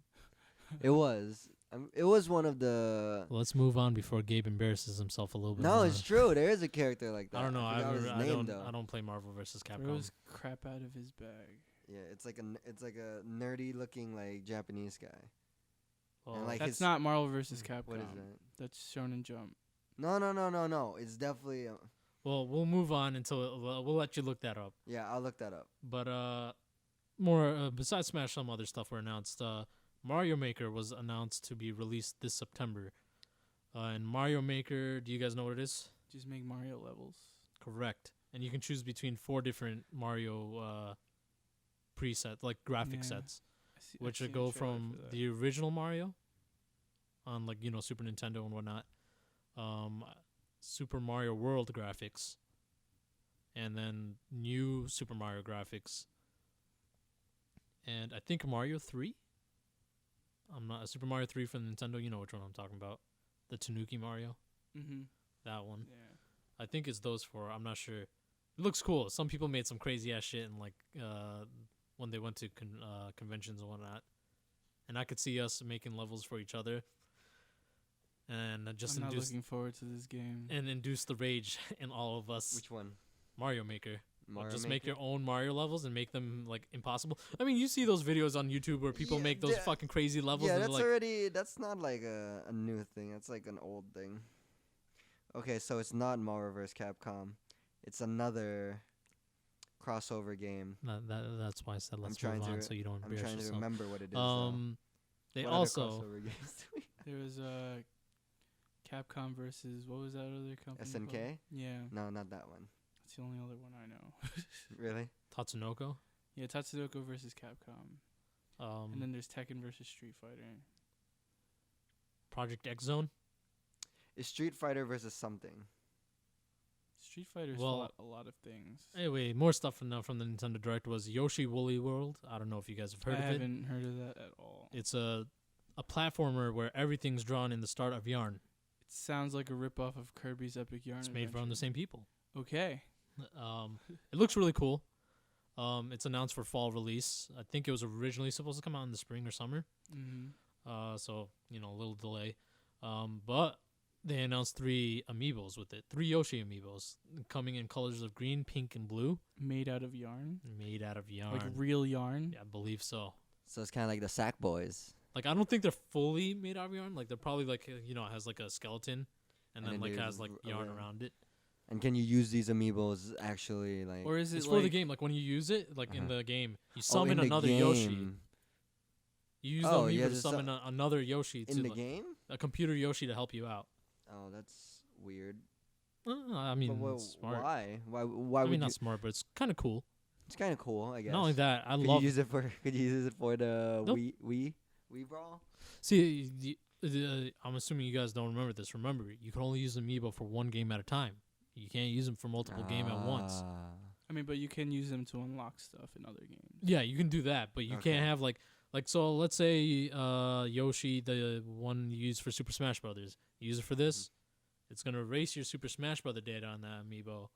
It was. It was one of the. Well, let's move on before Gabe embarrasses himself a little bit. No, more. it's true. There is a character like that. I don't know. I don't play Marvel vs. Capcom. Throws crap out of his bag. Yeah, it's like a nerdy looking like Japanese guy. Well, and like That's not Marvel vs. Capcom. What is that? That's Shonen Jump. No. It's definitely. well, we'll move on until we'll let you look that up. Yeah, I'll look that up. But more besides Smash, some other stuff were announced. Mario Maker was announced to be released this September. And Mario Maker, do you guys know what it is? Just make Mario levels. Correct. And you can choose between 4 different Mario presets, like graphic sets, which would go from the original Mario on like Super Nintendo and whatnot, Super Mario World graphics, and then new Super Mario graphics, and I think Mario 3. I'm not a Super Mario 3 from Nintendo. You know which one I'm talking about, the Tanuki Mario. That one. Yeah. I think it's those 4. I'm not sure. It looks cool. Some people made some crazy ass shit and like when they went to conventions and whatnot, and I could see us making levels for each other, and just I'm not looking forward to this game. And induce the rage in all of us. Which one? Mario Maker. Just make Maker? your own Mario levels and make them like impossible. I mean, you see those videos on YouTube where people make those fucking crazy levels. Yeah, and that's not like a new thing. That's like an old thing. Okay, so it's not Marvel vs. Capcom. It's another crossover game. That's why I said let's move on so you don't I'm embarrass trying yourself. to remember what it is. They what also other crossover games do we have? There was Capcom versus what was that other company? SNK? called? Yeah, No, not that one. that's the only other one I know. Really? Tatsunoko. Yeah, Tatsunoko versus Capcom. And then there's Tekken versus Street Fighter. Project X Zone. It's Street Fighter versus something. Street Fighter's Well, a lot of things. Anyway, more stuff from the Nintendo Direct was Yoshi Woolly World. I don't know if you guys have heard of it. I haven't heard of that at all. It's a platformer where everything's drawn in the start of Yarn. It sounds like a ripoff of Kirby's Epic Yarn. It's made from the Adventure. same people. Okay. It looks really cool. It's announced for fall release. I think it was originally supposed to come out in the spring or summer. So a little delay. But they announced 3 amiibos with it. 3 Yoshi amiibos coming in colors of green, pink, and blue. Made out of yarn. Made out of yarn. Like real yarn. Yeah, I believe so. So it's kind of like the Sack Boys. Like I don't think they're fully made out of yarn. Like they're probably like it has like a skeleton, and then like there's has like yarn around it. And can you use these amiibos actually like? Or is it It's like for the game. Like when you use it, like in the game, you in summon the another Yoshi. game. You use the Oh, amiibo yeah, to just summon another Yoshi in to the like, game? a computer Yoshi to help you out. Oh, that's weird. I mean, But it's smart. why? Why I would mean, you? not smart, but it's kind of cool. It's kind of cool, I guess. Not only that, I Could love. you use it for? Could you use it for the Nope. Wii Brawl? See, I'm assuming you guys don't remember this. Remember, you can only use amiibo for one game at a time. You can't use them for multiple games at once. I mean, but you can use them to unlock stuff in other games. Yeah, you can do that, but you Okay. can't have like so. Let's say Yoshi, the one you use for Super Smash Brothers, you use it for this. It's gonna erase your Super Smash Brother data on that amiibo,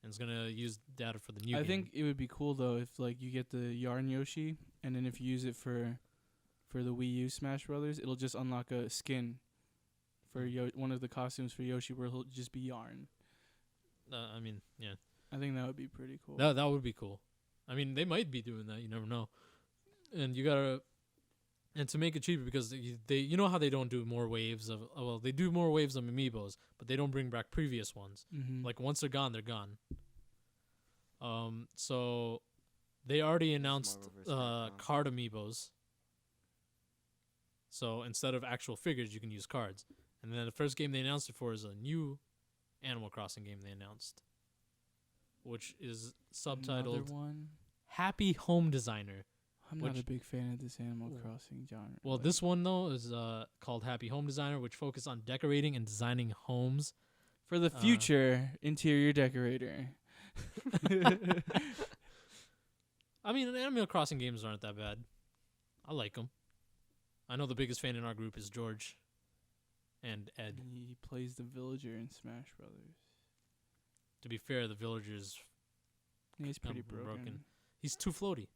and it's gonna use data for the new. I game. think it would be cool though if like you get the yarn Yoshi, and then if you use it for the Wii U Smash Brothers, it'll just unlock a skin for one of the costumes for Yoshi, where he'll just be yarn. I mean, yeah, I think that would be pretty cool. that would be cool. I mean, they might be doing that. You never know. And you gotta And to make it cheaper, because they you know how they don't do more waves of they do more waves of amiibos, but they don't bring back previous ones. Mm-hmm. Like once they're gone, they're gone. So they already announced Marvel vs. Capcom. card amiibos. So instead of actual figures, you can use cards. And then the first game they announced it for is a new Animal Crossing game they announced, which is Another subtitled one. Happy Home Designer. I'm which- not a big fan of this Animal Crossing genre. Well, like- this one though is called Happy Home Designer, which focuses on decorating and designing homes. for the future interior decorator. I mean, the Animal Crossing games aren't that bad. I like them. I know the biggest fan in our group is George and Ed. He plays the villager in Smash Brothers. To be fair, the villager's He's pretty broken. broken. he's too floaty.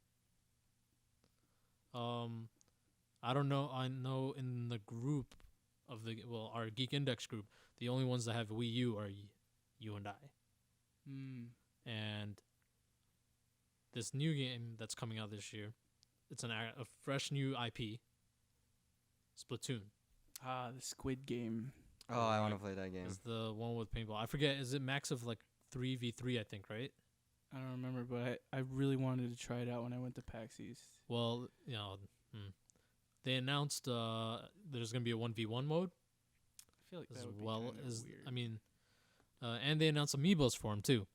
I don't know. I know in the group of our Geek Index group, the only ones that have Wii U are you and I. Mm. And this new game that's coming out this year, it's a fresh new IP, Splatoon. Ah, the Squid Game. Oh, I want to play that game. It's the one with paintball. I forget. Is it max of like 3v3? I think, right? I don't remember, but I really wanted to try it out when I went to PAX East. Well, they announced there's gonna be a 1v1 mode I feel like that as would well be kinda as weird. and they announced amiibos for them too.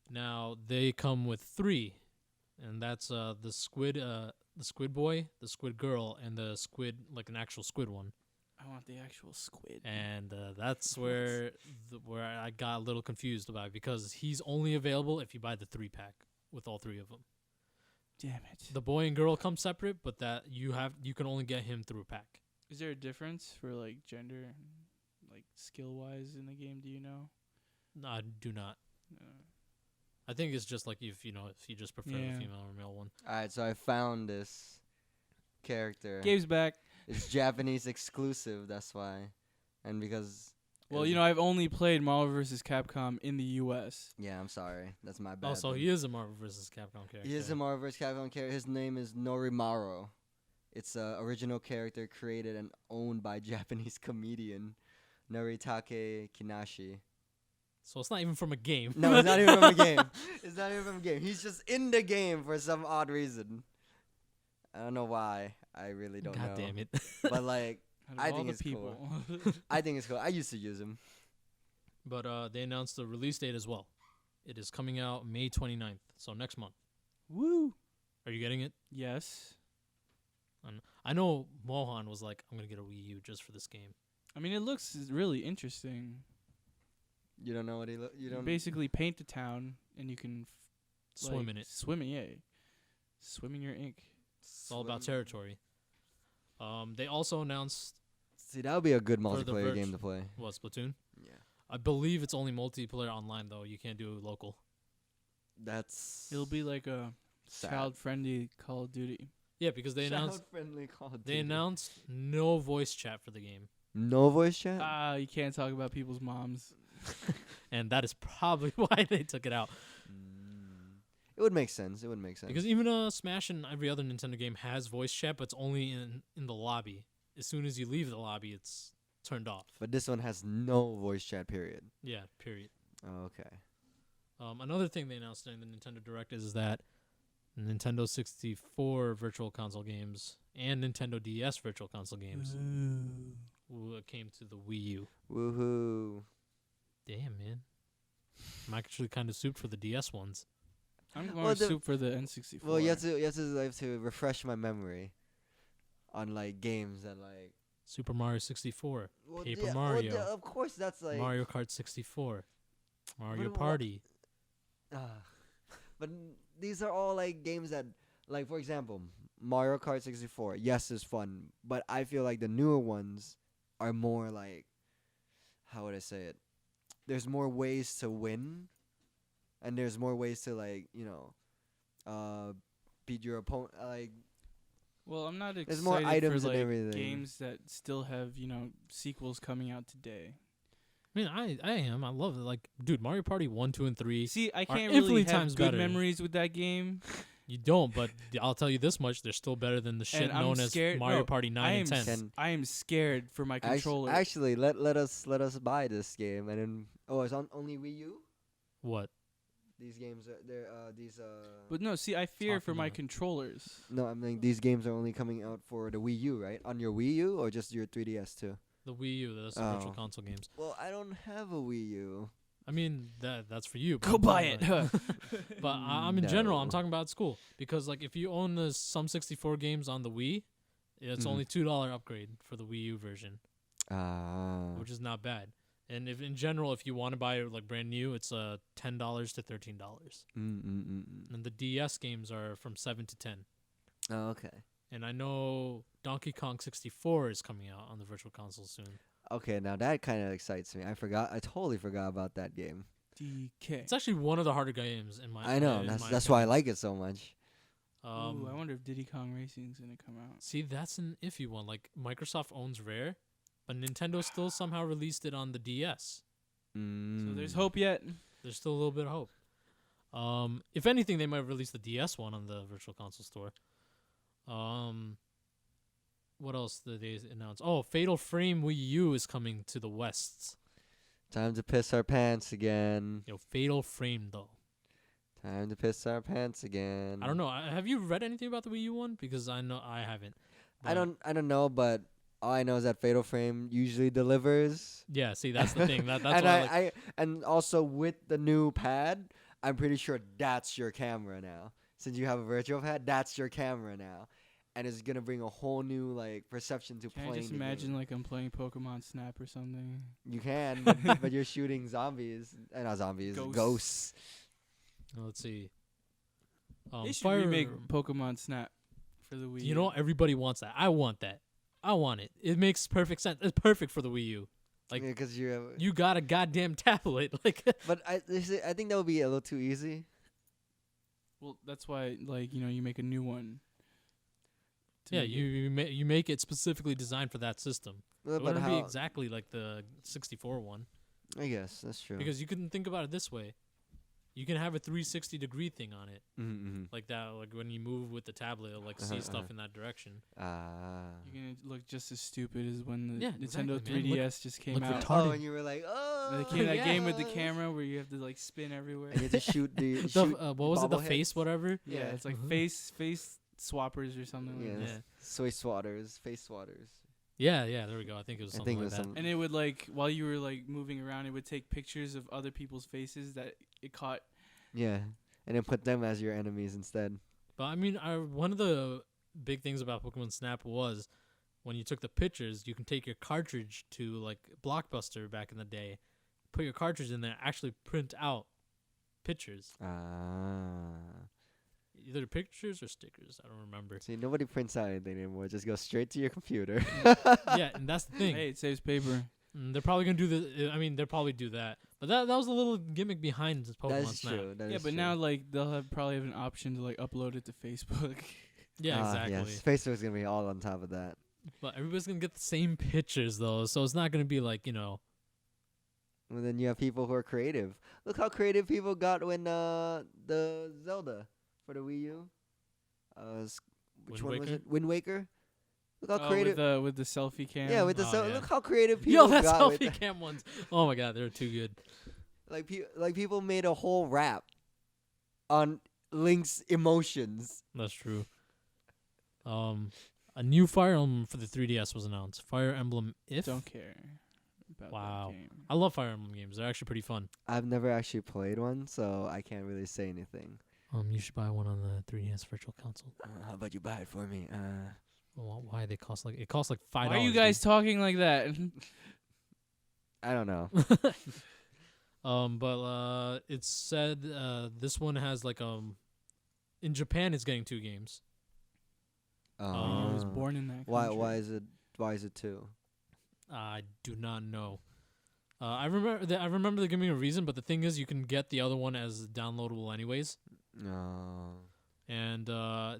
Now they come with 3, and that's the squid boy, the squid girl, and the squid, like an actual squid one. I want the actual squid. And that's where I got a little confused about it, because he's only available if you buy the 3-pack with all 3 of them. Damn it. The boy and girl come separate, but that you can only get him through a pack. Is there a difference for like gender, and, like skill wise in the game? Do you know? No, I do not. No. I think it's just like if you just prefer Yeah. the female or male one. All right, so I found this character. Gabe's back. It's Japanese exclusive, that's why. And because... Well, I've only played Marvel vs. Capcom in the U.S. Yeah, I'm sorry. That's my bad. Oh, so then. he is a Marvel vs. Capcom character. He is a Marvel vs. Capcom character. His name is Norimaro. It's an original character created and owned by Japanese comedian Noritake Kinashi. So it's not even from a game. No, it's not even from a game. It's not even from a game. He's just in the game for some odd reason. I don't know why. I really don't know. God damn it. But like, Out of I all think the it's people. I think it's cool. I used to use him. But they announced the release date as well. It is coming out May 29th, so next month. Woo. Are you getting it? Yes. I know Mohan was like, I'm going to get a Wii U just for this game. I mean, it looks really interesting. You don't know what he you You don't basically paint the town, and you can Swim in it. Swim in your ink. It's all about swim. territory. They also announced, See, that would be a good For the multiplayer game to play. what, Splatoon? Yeah. I believe it's only multiplayer online, though. You can't do local. That's It'll be like a sad. child-friendly Call of Duty. Yeah, because they announced Child-friendly Call of they Duty. announced no voice chat for the game. No voice chat? You can't talk about people's moms. And that is probably why they took it out. It would make sense. It would make sense. Because even Smash and every other Nintendo game has voice chat, but it's only in the lobby. As soon as you leave the lobby, it's turned off. But this one has no voice chat, period. Yeah, period. Oh, okay. Another thing they announced during the Nintendo Direct is that Nintendo 64 Virtual Console games and Nintendo DS Virtual Console games came to the Wii U. Woohoo. Damn, man. I'm actually kind of souped for the DS ones. I'm Well, more the- soup for the N64. Well, you have to refresh my memory on like games that like Super Mario 64, well, Paper yeah, Mario, of course, that's like Mario Kart 64, Mario But wha- Party. But these are all like games that, like for example, Mario Kart 64. Yes, it's fun, but I feel like the newer ones are more like, how would I say it? There's more ways to win, and there's more ways to like beat your opponent. Like Well, I'm not excited There's more items for and like everything. games that still have sequels coming out today. I mean, I am. I love it. Like, dude, Mario Party 1, 2, and 3. See, I Are can't infinitely really have times good better. memories with that game You don't, but I'll tell you this much: they're still better than the shit And I'm known as scared- Mario no, Party 9 and 10. I am scared for my controller. Actually, let us buy this game and then it's on only Wii U. What? These games are they're But no, see, I fear Talk for my about it. controllers. No, I mean these games are only coming out for the Wii U, right? On your Wii U or just your 3DS too? The Wii U, that's the virtual Oh. console games. Well, I don't have a Wii U. I mean, that's for you. Go buy it. But I'm in general. I'm No. talking about school because like if you own the some 64 games on the Wii, it's Mhm. only $2 upgrade for the Wii U version, Ah. which is not bad. And if in general, if you want to buy it like brand new, it's $10 to $13. And the DS games are from 7 to 10. Oh, okay. And I know Donkey Kong 64 is coming out on the virtual console soon. Okay, now that kind of excites me. I totally forgot about that game. DK. It's actually one of the harder games in my. I know. in my That's why I opinion. like it so much. Ooh, I wonder if Diddy Kong Racing's gonna come out. See, that's an iffy one. Like Microsoft owns Rare, but Nintendo still somehow released it on the DS. So there's hope yet. There's still a little bit of hope. If anything, they might release the DS one on the Virtual Console store. What else did they announce? Oh, Fatal Frame Wii U is coming to the West. Time to piss our pants again. Yo, Fatal Frame though. Time to piss our pants again. I don't know. Have you read anything about the Wii U one? Because I know I haven't. I But- don't know, but all I know is that Fatal Frame usually delivers. Yeah, see, that's the thing. That's and why I like. and also with the new pad, I'm pretty sure that's your camera now. Since you have a virtual pad, that's your camera now, and it's gonna bring a whole new like perception to Can playing. I just the imagine game. like I'm playing Pokemon Snap or something? You can, but you're shooting zombies, not zombies, ghosts. Let's see. They should Fire. remake Pokemon Snap for the Wii. You know, everybody wants that. I want that. I want it. It makes perfect sense. It's perfect for the Wii U. Like, because you have. You got a goddamn tablet. Like, But I think that would be a little too easy. Well, that's why, like, you make a new one. to yeah, make it- you make it specifically designed for that system. It But wouldn't be how? exactly like the 64 one. I guess that's true. Because you can think about it this way. You can have a 360-degree thing on it. Mm-hmm. Like that, like when you move with the tablet, it'll like see Uh-huh, stuff uh-huh. in that direction. You're gonna look just as stupid as when the Yeah, Nintendo exactly, man. 3DS just came look out. retarded. Oh, and you were like, oh. That yeah. game with the camera where you have to like spin everywhere. And you have to shoot the. The, shoot what was it? The bobbleheads. face, whatever. Yeah, Yeah. it's like Mhm. face swappers or something like Yeah. that. Yeah. Soy swatters, face swatters. Yeah, there we go. I think it was I something think it like was that. some- And it would like while you were like moving around, it would take pictures of other people's faces that it caught. Yeah, and then put them as your enemies instead. But I mean, one of the big things about Pokemon Snap was when you took the pictures, you can take your cartridge to like Blockbuster back in the day, put your cartridge in there, actually print out pictures, either pictures or stickers. I don't remember. See, nobody prints out anything anymore. Just go straight to your computer. Yeah, and that's the thing. Hey, it saves paper. They're probably gonna do the. I mean, they'll probably do that. But that was a little gimmick behind Pokemon That's Snap. true. That Yeah, is but true. now like they'll probably have an option to like upload it to Facebook. Yeah, Ah, exactly. Yes, Facebook's gonna be all on top of that. But everybody's gonna get the same pictures though, so it's not gonna be like And then you have people who are creative. Look how creative people got when the Zelda for the Wii U. Which Wind one was Waker? it? Wind Waker. Look how Oh, creative. with the selfie cam. Yeah, with the Oh, yeah. look how creative people yo, that got with selfie cam ones. Oh my god, they're too good. like people made a whole rap on Link's emotions. That's true. A new Fire Emblem for the 3DS was announced. Fire Emblem If. Don't care about Wow. that game. I love Fire Emblem games. They're actually pretty fun. I've never actually played one, so I can't really say anything. You should buy one on the 3DS Virtual Console. How about you buy it for me? Well, why they cost like $5. Why are you guys talking like that? I don't know. But it said this one has like in Japan it's getting 2 games. I was Oh. born in that. Why? country. Why is it 2? I do not know. I remember they giving me a reason, but the thing is, you can get the other one as downloadable anyways, No. and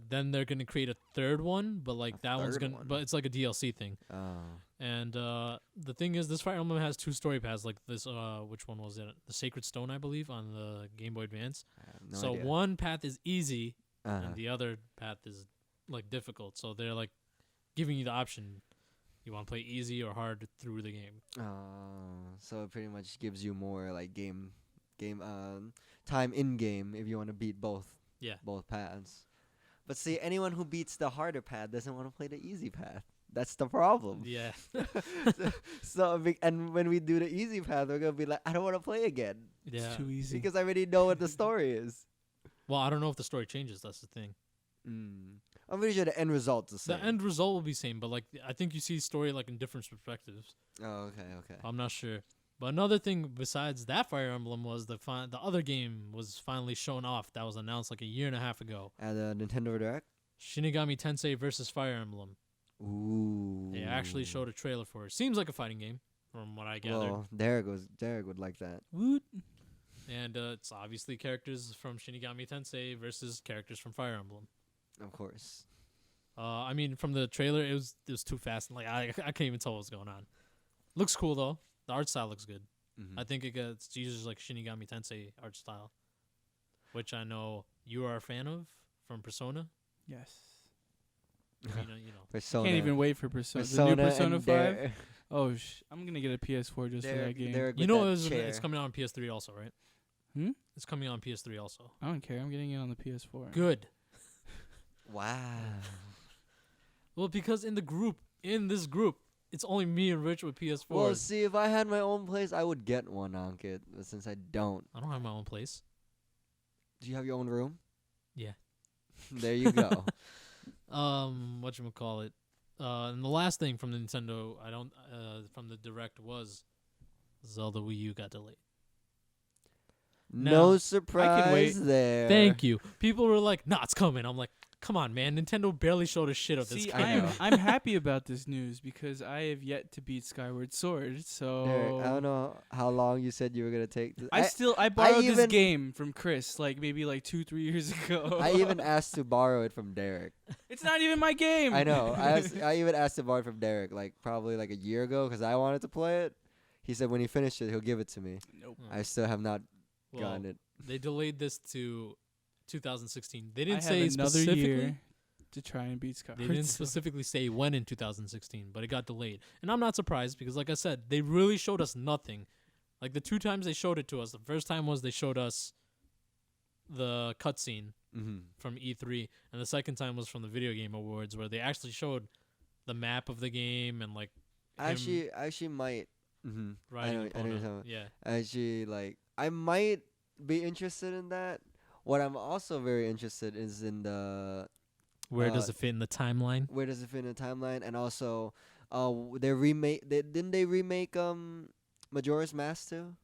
then they're gonna create a third one, but like that one's third gonna, one? but it's like a DLC thing. Oh. And the thing is, this Fire Emblem has 2 story paths, like this. Which one was it? The Sacred Stone, I believe, on the Game Boy Advance. I have no So idea. one path is easy, and the other path is like difficult. So they're like giving you the option. You want to play easy or hard through the game. So it pretty much gives you more like game time in game if you want to beat both. Yeah. Both paths. But see, anyone who beats the harder path doesn't want to play the easy path. That's the problem. Yeah. And when we do the easy path, we're gonna be like, I don't want to play again Yeah. It's too easy. because I already know what the story is. Well, I don't know if the story changes. That's the thing. I'm pretty sure the end result's the same. The end result will be same, but like I think you see story like in different perspectives. Oh, okay. I'm not sure. But another thing besides that Fire Emblem was the other game was finally shown off. That was announced like a year and a half ago. At the Nintendo Direct. Shinigami Tensei versus Fire Emblem. Ooh. They actually showed a trailer for it. Seems like a fighting game, from what I gathered. Well, Derek would like that. Woot. And it's obviously characters from Shinigami Tensei versus characters from Fire Emblem. Of course. I mean, from the trailer, it was too fast. Like I can't even tell what was going on. Looks cool though. The art style looks good. Mm-hmm. I think it uses like Shinigami Tensei art style, which I know you are a fan of from Persona. Yes. You know. Persona. Can't even wait for Persona. The new Persona and 5. Oh, I'm gonna get a PS4 just for that game. Derek You with know that it's chair. coming out on PS3 also, right? It's coming out on PS3 also. I don't care. I'm getting it on the PS4. Good. Wow. Well, because in this group, it's only me and Rich with PS4s. Well, see, if I had my own place, I would get one, Ankit. But since I don't, I don't have my own place. do you have your own room? Yeah. There you go. Whatchamacallit. And the last thing from the Nintendo, from the Direct was Zelda Wii U got delayed. No Now, surprise there. Thank you. People were like, "Nah, it's coming." I'm like, "Come on, man! Nintendo barely showed a shit of this." See, game. I'm happy about this news because I have yet to beat Skyward Sword. So Derek, I don't know how long you said you were gonna take. I borrowed this even- game from Chris maybe 2-3 years ago. I even asked to borrow it from Derek. It's not even my game. I know. I even asked to borrow it from Derek probably a year ago because I wanted to play it. He said when he finished it, he'll give it to me. Nope. I still have not Well, gotten it. They delayed this to 2016. They I didn't have say another specifically. year to try and beat Skyward They didn't Sword. specifically say when in 2016, but it got delayed. And I'm not surprised because, like I said, they really showed us nothing. Like the 2 times they showed it to us, the first time was they showed us the cutscene from E3, and the second time was from the Video Game Awards, where they actually showed the map of the game and like him Actually might. riding I know Epona. you're talking about. Yeah. Actually, I might be interested in that. What I'm also very interested is in the Where does it fit in the timeline? where does it fit in the timeline, and also, they remake Majora's Mask too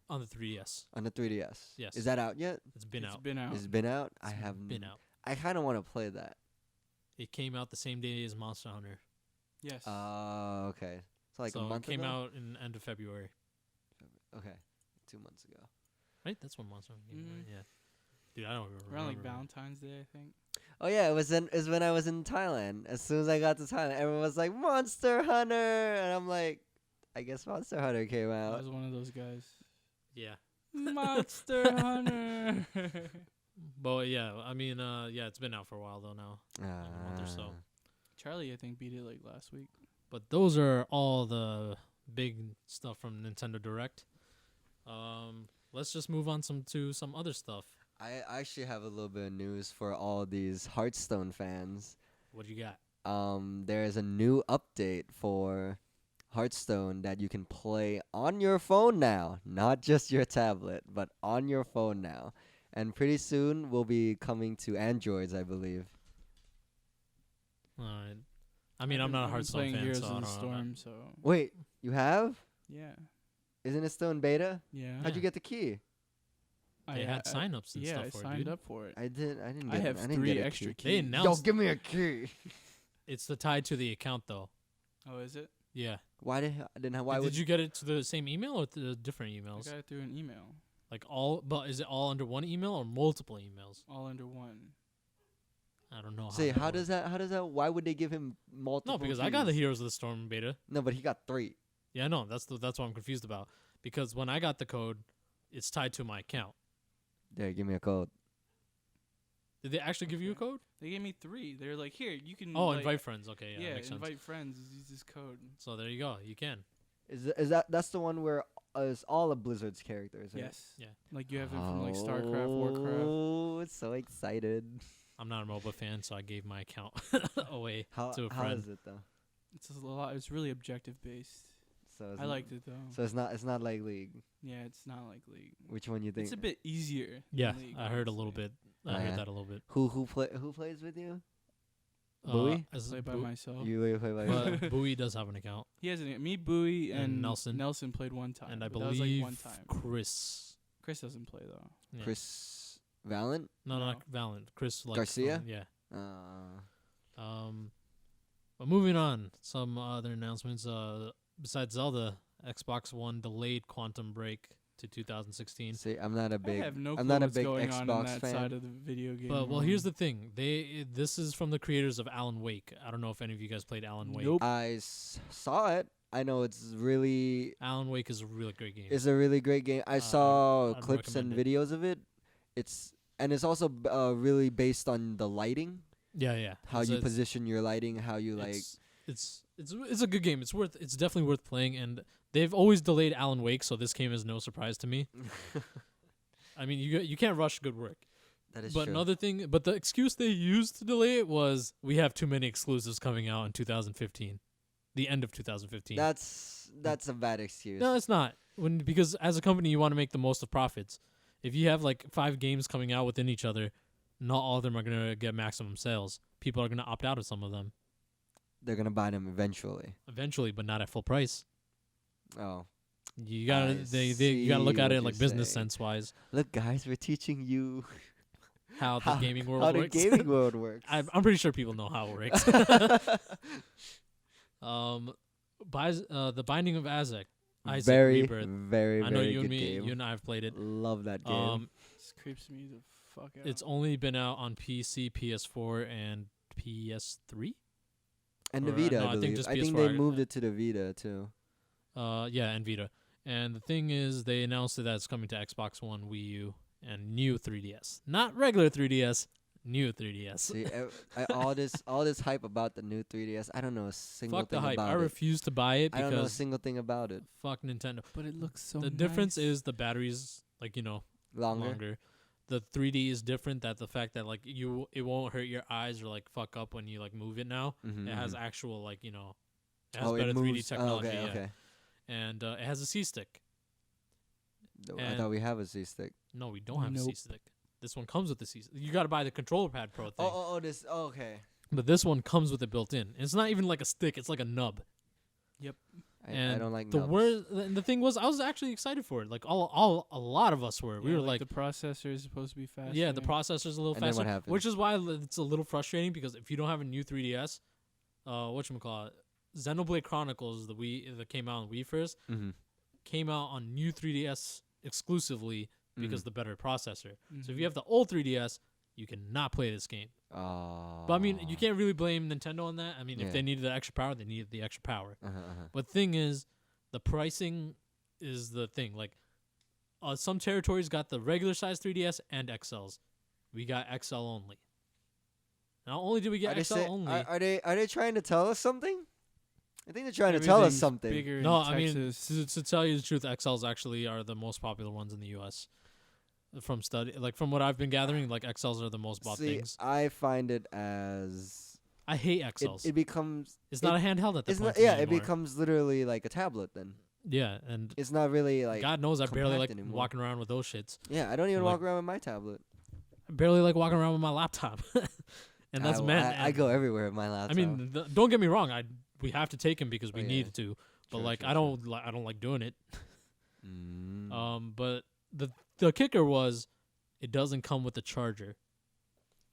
On the 3DS. on the 3DS. Yes. Is that out yet? It's been It's out. been out. It's been out. I It's have been out. I kind of want to play that. It came out the same day as Monster Hunter. Yes. Okay. So a so month it came ago? out in end of February. Okay, 2 months ago. Right? That's when Monster Hunter came out. Mhm. Yeah. Dude, I don't remember. Around Valentine's Day, I think. Oh yeah, it was when I was in Thailand. As soon as I got to Thailand, everyone was like Monster Hunter, and I'm like, I guess Monster Hunter came I out. was one of those guys. Yeah. Monster Hunter. But yeah, I mean, yeah, it's been out for a while though now. A month or so. Charlie, I think, beat it last week. But those are all the big stuff from Nintendo Direct. Let's just move on to some other stuff. I actually have a little bit of news for all these Hearthstone fans. What do you got? There is a new update for Hearthstone that you can play on your phone now, not just your tablet, but on your phone now. And pretty soon will be coming to Androids, I believe. All right. I mean, I'm not a Hearthstone playing fan, Heroes so I of don't the know. Storm, so Wait, you have? yeah, Isn't it still in beta? yeah. How'd you get the key? They had signups and yeah, stuff I for it, signed dude. up for it. I didn't I get have I didn't 3 get a extra key. They keys. announced- Yo, give me a key. It's tied to the account though. Oh, is it? Yeah. Why Did you get it to the same email or to the different I emails? got it through an email, Like but is it all under one email or multiple emails? all under one. I don't know. Say, that how works. does that why would they give him multiple No, because I got the keys? Heroes of the Storm beta. No, but he got 3. Yeah, no, that's what I'm confused about. Because when I got the code, it's tied to my account. There, give me a code. Did they actually give you a code? They gave me 3. They're like, here, you can. Oh, like, invite friends. Okay, yeah, that makes sense. invite friends. Use this code. So there you go. You can. That's the one where it's all of Blizzard's characters, right? Yes. Yeah. Like you have it from like StarCraft, Warcraft. Oh, it's so excited. I'm not a MOBA fan, so I gave my account away How to a how friend. is it though? It's a lot. It's really objective based. So it's I liked it though. So it's not like League. Yeah, it's not like League. Which one you think? It's a bit easier. than Yeah, League, I heard a little honestly. bit. Oh, I heard yeah. that a little bit. who plays with you? Bowie? As Play by Boo- myself. You play by but yourself? Bowie does have an account, He has me, Bowie, And and Nelson. Nelson played one time. and I but that was believe like one time. Chris. Chris doesn't play though. Yeah. Chris Valent? No, No. not Valent. Chris like, Garcia? yeah. Uh, But moving on, some other announcements. Besides Zelda, Xbox One delayed Quantum Break to 2016. see, I'm not a I big have no I'm clue not a what's big going on in Xbox that fan. side of the video game. But well, here's world. the thing. This is from the creators of Alan Wake. I don't know if any of you guys played Alan Wake. Nope. I saw it. I know it's really Alan Wake is a really great game. It's a really great game. I saw I'd clips and recommend videos of it. It's also really based on the lighting, yeah. how you position your lighting, how you like. It's a good game. It's definitely worth playing, and they've always delayed Alan Wake, so this came as no surprise to me. I mean, you can't rush good work. That is But true. another thing, but the excuse they used to delay it was we have too many exclusives coming out in 2015, the end of 2015. That's a bad excuse. No, it's not. Because as a company, you want to make the most of profits. If you have like 5 games coming out within each other, not all of them are gonna get maximum sales. People are gonna opt out of some of them They're gonna buy them eventually. but not at full price. Oh, You gotta I you gotta look see at it what like you're business saying. sense wise, look, guys, we're teaching you how the gaming world how the works. gaming world works. I'm pretty sure people know how it works. The Binding of Isaac very, Rebirth. very, I know very you and good me, game. you and I have played it. Love that game. This creeps me the fuck out. It's only been out on PC, PS4, and PS3. And the or, Vita, no, I I think believe. just I think PS4. they moved it to the Vita too. Yeah, and Vita. And the thing is, they announced that it's coming to Xbox One, Wii U, and new 3DS. Not regular 3DS, new 3DS. See, all this hype about the new 3DS. I don't know a single Fuck thing the hype. about I it. refuse to buy it I don't know a because single thing about it. fuck Nintendo. but it looks so. The nice. difference is the battery's like Longer. longer. The 3D is different. That the fact that like it won't hurt your eyes or like fuck up when you like move it now. Mm-hmm, It has actual like it has oh, better it 3D moves. technology. Oh, okay, yeah. okay. And it has a C stick. I And- thought we have a C stick. No, we don't have a C Nope. stick. This one comes with the C stick. You got to buy the controller pad pro thing. This. Oh, okay. But this one comes with it built in. It's not even like a stick. It's like a nub. I And don't like the nubs. word. The thing was, I was actually excited for it. Like a lot of us were. We Yeah, were like, the processor is supposed to be faster. yeah, the processor's a little And then what faster, happened? which is why it's a little frustrating because if you don't have a new 3DS, whatchamacallit, Xenoblade Chronicles, the Wii that came out on Wii first, Mm-hmm. came out on new 3DS exclusively because Mhm. the better processor. So if Mhm. you have the old 3DS, you cannot play this game. But I mean, you can't really blame Nintendo on that. I mean, Yeah. if they needed the extra power, they needed the extra power. Uh-huh. But thing is, the pricing is the thing. Like, some territories got the regular size 3DS and XLs. We got XL only. Not only did we get XL only. Are they trying to tell us something? I think they're trying to tell us Everything's something. Bigger in No, I mean, Texas. to tell you the truth, XLs actually are the most popular ones in the U.S. From from what I've been gathering, like XLs are the most bought See, things. I find it as I hate XLs. it becomes. It's not a handheld at that It's point. not. to me Yeah, it anymore. becomes literally like a tablet. Then Yeah, and it's not really like. God knows I barely like compact anymore. walking around with those shits. Yeah, I don't even like- walk around with my tablet. I barely like walking around with my laptop. And that's meant. I go everywhere with my laptop. I mean, don't get me wrong. We have to take him because we Oh, yeah. need to. But True, like, true, I don't like doing it. Mm. But the kicker was, it doesn't come with a charger.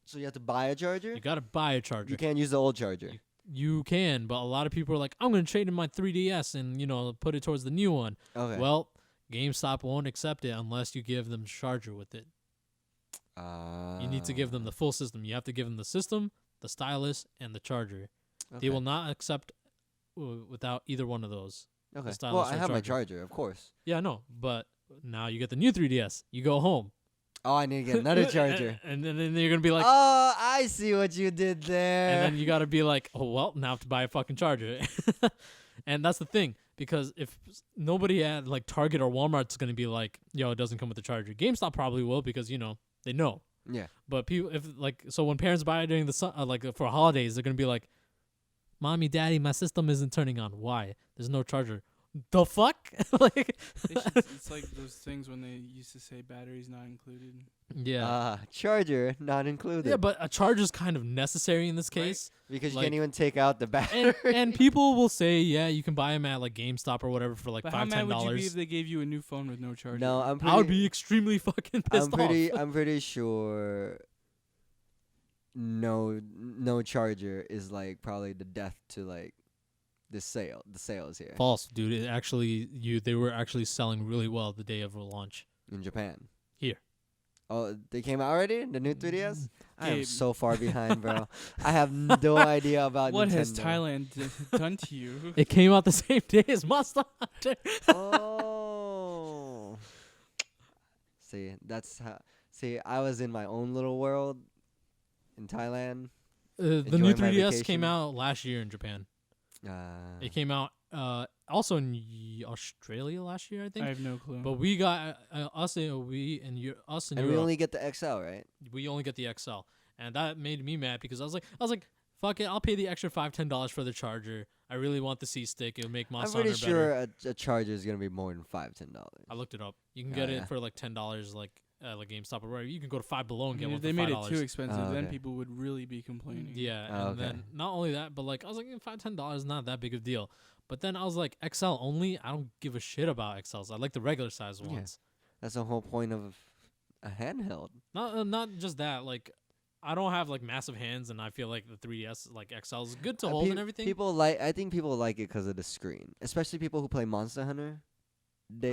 So you have to buy a charger. You gotta buy a charger. You can't use the old charger. You can, but a lot of people are like, I'm gonna trade in my 3DS and put it towards the new one. Okay. Well, GameStop won't accept it unless you give them charger with it. You need to give them the full system. You have to give them the system, the stylus, and the charger. Okay. They will not accept without either one of those. Okay. stylus Well, I or have my charger. charger, of course. Yeah, no, but now you get the new 3DS. You go home. Oh, I need to get another charger. And then you're gonna be like, Oh, I see what you did there. and then you gotta be like, oh well, now I have to buy a fucking charger. And that's the thing, because if nobody at like Target or Walmart's gonna be like, yo, it doesn't come with the charger. GameStop probably will, because they know. Yeah. But people, so when parents buy it during the like for holidays, they're gonna be like, "Mommy, Daddy, my system isn't turning on. Why? There's no charger." The fuck? Like, It's like those things when they used to say batteries not included. yeah, Charger not included. yeah. But a charger's kind of necessary in this Right. case. because you like- can't even take out the battery. And people will say, yeah, you can buy them at like GameStop or whatever for like But how $5, mad would you be $10. if they gave you a new phone with no charger? No, I'm pretty. I would be extremely fucking pissed off. I'm pretty sure. No charger is like probably the death to like the sales here False, dude. It actually, they were actually selling really well the day of launch. in Japan. Here. Oh, they came out already? The new 3DS? I am Gabe. so far behind, bro. I have no idea about What Nintendo. has Thailand done to you? It came out the same day as Monster Hunter. Oh. See, that's how. See, I was in my own little world in Thailand. The new Enjoying my 3DS vacation. came out last year in Japan. It came out also in Australia last year, I think. I have no clue. But we got us and we and us and and we Europe, only get the XL, right? we only get the XL, and that made me mad because I was like, fuck it, I'll pay the extra $5-10 for the charger. I really want the C stick. It'll make I'm Monster pretty Hunter better. sure a charger is gonna be more than $5-10. I looked it up. You can Oh, get yeah. it for like $10, like like GameStop or wherever. You can go to Five Below and I get mean, one if for they made $5. it too expensive, Oh, then okay. people would really be complaining. Yeah, Oh, and okay. then not only that, but like I was like $5-10 is not that big of a deal. But then I was like, XL only. I don't give a shit about XLs. I like the regular size Yeah. ones. That's the whole point of a handheld. Not just that. Like I don't have like massive hands, and I feel like the 3DS like XL is good to Uh, hold pe- and everything. I think people like it because of the screen, especially people who play Monster Hunter.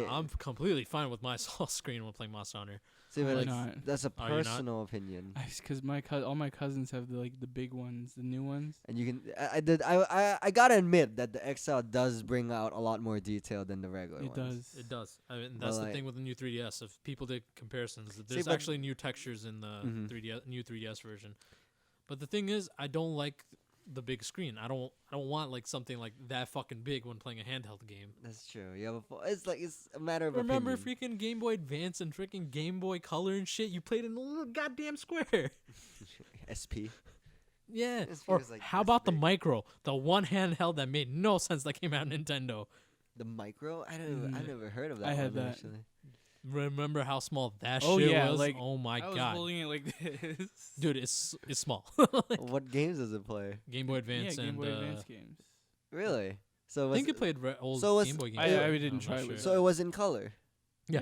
I'm completely fine with my small screen when playing Monster Hunter. See, but I'm it's- not. that's a Are you not? personal opinion, Because all my cousins have the big ones, the new ones. and you can. I gotta admit that the XL does bring out a lot more detail than the regular It ones. does. It does. I mean, Well, that's the like- thing with the new 3DS. If people did comparisons, there's but- actually new textures in the Mhm. 3DS new 3DS version. But the thing is, I don't like the big screen. I don't want like something like that fucking big when playing a handheld game. That's true. You have it's a matter of Remember opinion. freaking Game Boy Advance and freaking Game Boy Color and shit? You played in a little goddamn square. SP. Yeah. This Or feels like how this about the big. Micro, the one handheld that made no sense that came out on Nintendo? The micro? I never heard of that. I had one, that. Actually. Remember how small that Oh, shit yeah, was? like, Oh my I was god, holding it like this. dude, it's small. What games does it play? Game Boy Advance yeah, Game and Boy Advance games. Really? So I was think it played old so was- Game Boy games. I I'm didn't not try it sure. with so it was in color, Yeah.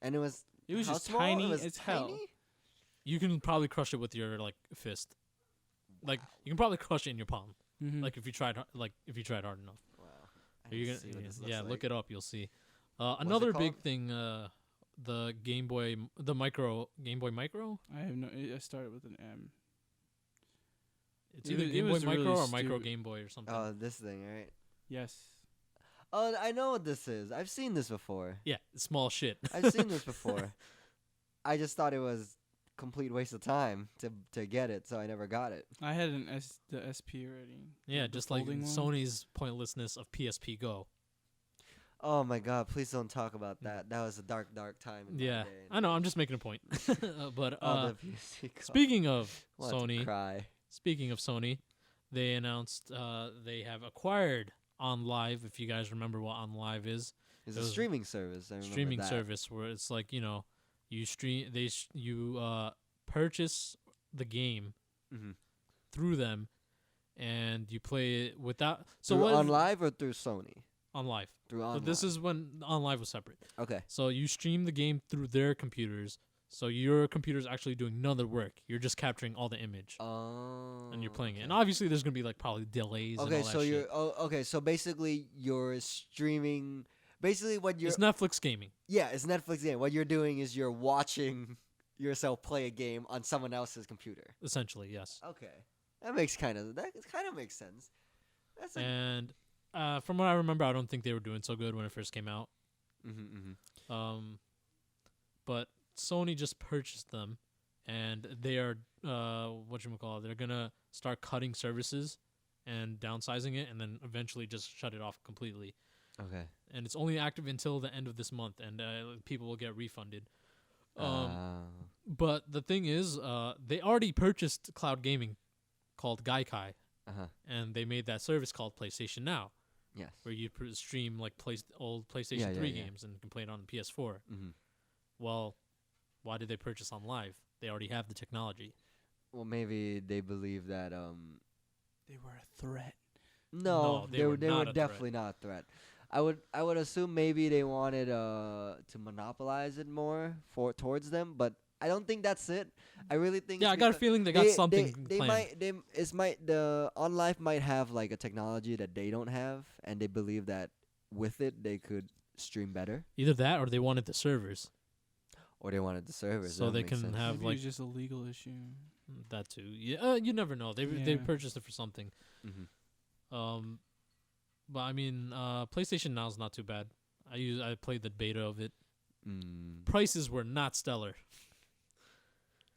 and it was. It was how just small? tiny It was as hell. tiny? You can probably crush it with your like fist. Like you can probably crush it in your palm. Mhm. Like if you tried hard enough. Wow. I Are you need to gonna, see what this yeah, looks look like. it up. You'll see. it Another big called? thing. The Game Boy, the Micro, Game Boy Micro. I have no. I started with an M. It's It either was- it Game Boy was Micro really or Micro stupid. Game Boy or something. Oh, this thing, right? Yes. Oh, I know what this is. I've seen this before. Yeah, it's small shit. I've seen this before. I just thought it was complete waste of time to get it, so I never got it. I had the SP already. Yeah, The just like folding one. Sony's pointlessness of PSP Go. Oh my god, please don't talk about that. That was a dark, dark time. In Yeah, my day. I know. I'm just making a point. But Oh, the PSP card. speaking of Want to Sony, cry. they announced they have acquired OnLive. If you guys remember what OnLive is, It's it a was streaming service. I remember streaming that. service where it's like you stream you purchase the game Mhm. through them, and you play it without. So Through what on live or through Sony? OnLive? Through So on. this is when OnLive was separate. Okay. So you stream the game through their computers. So your computer's actually doing none of the work. You're just capturing all the image Oh. and you're playing it. okay. And obviously there's gonna be like probably delays. Okay, and all so that you're shit. okay. So basically, you're streaming. Basically, what you're It's Netflix gaming. it's Netflix game. What you're doing is you're watching yourself play a game on someone else's computer. Essentially, yes. Okay, that kind of makes sense. That's a And from what I remember, I don't think they were doing so good when it first came out. mm-hmm. But Sony just purchased them, and they are whatchamacallit, they're gonna start cutting services and downsizing it, and then eventually just shut it off completely. Okay. And it's only active until the end of this month, and people will get refunded. But the thing is, they already purchased cloud gaming called Gaikai, and they made that service called PlayStation Now, Yes. where you stream like old PlayStation 3 games and can play it on the PS4. Mm-hmm. Well, why did they purchase on Live? They already have the technology. Well, maybe they believe that They were a threat. No, they they were were not a definitely not a threat. I would assume maybe they wanted to monopolize it more towards them, but I don't think that's it. I really think Yeah, it's I got a because feeling they got something they planned. the OnLive might have like a technology that they don't have, and they believe that with it they could stream better, Either that or they wanted the servers. or they wanted the servers. So That they makes can sense. have Maybe like it's just a legal issue. that too. Yeah, you never know. They Yeah. purchased it for something. Mm-hmm. But I mean, PlayStation Now is not too bad. I played the beta of it. Prices were not stellar.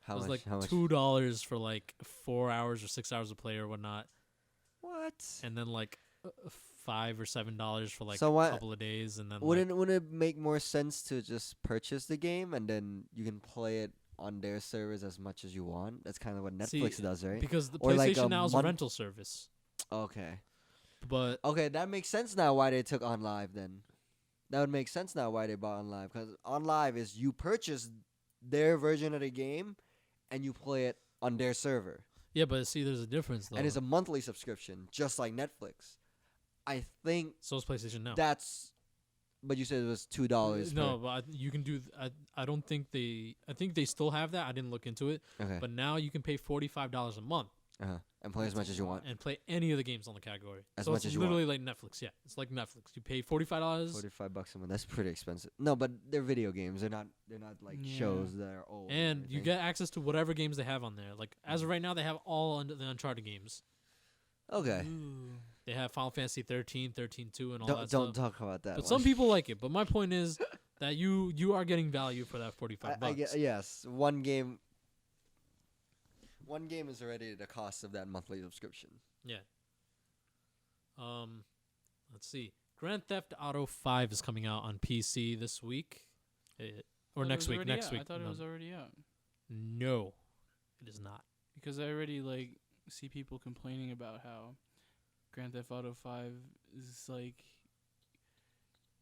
How It was much? like How much? $2 for like 4 hours or 6 hours of play or whatnot, What? and then like $5 or $7 for like So a what- couple of days, and then Wouldn't it make more sense to just purchase the game and then you can play it on their servers as much as you want? That's kind of what Netflix See, does, right? because the Or like PlayStation a Now is a month- rental service. Okay. But Okay, that makes sense now why they took OnLive then. That would make sense now why they bought OnLive, because OnLive is you purchase their version of the game and you play it on their server. yeah, but see, there's a difference though. And it's a monthly subscription, just like Netflix. I think so is PlayStation Now. that's. But you said it was $2. No, but you can do. I don't think they. I think they still have that. I didn't look into it. Okay. But now you can pay $45 a month And play as much as you want. and play any of the games on the category. As so much it's as you literally like Netflix. Yeah, it's like Netflix. You pay $45, $45 a month. That's pretty expensive. No, but they're video games. They're not like Yeah. shows that are old. or and you anything. get access to whatever games they have on there. Like as of right now, they have all the Uncharted games. Okay. Ooh. They have Final Fantasy 13, 13-2, and all Don't that don't stuff. talk about that. But one. some people like it. But my point is that you are getting value for that $45. I get, yes, one game. One game is already the cost of that monthly subscription. Yeah. Let's see. Grand Theft Auto 5 is coming out on PC this week, or Thought it next was week. already Next out. week. I thought no. it was already out No, it is not. because I already like see people complaining about how Grand Theft Auto 5 is like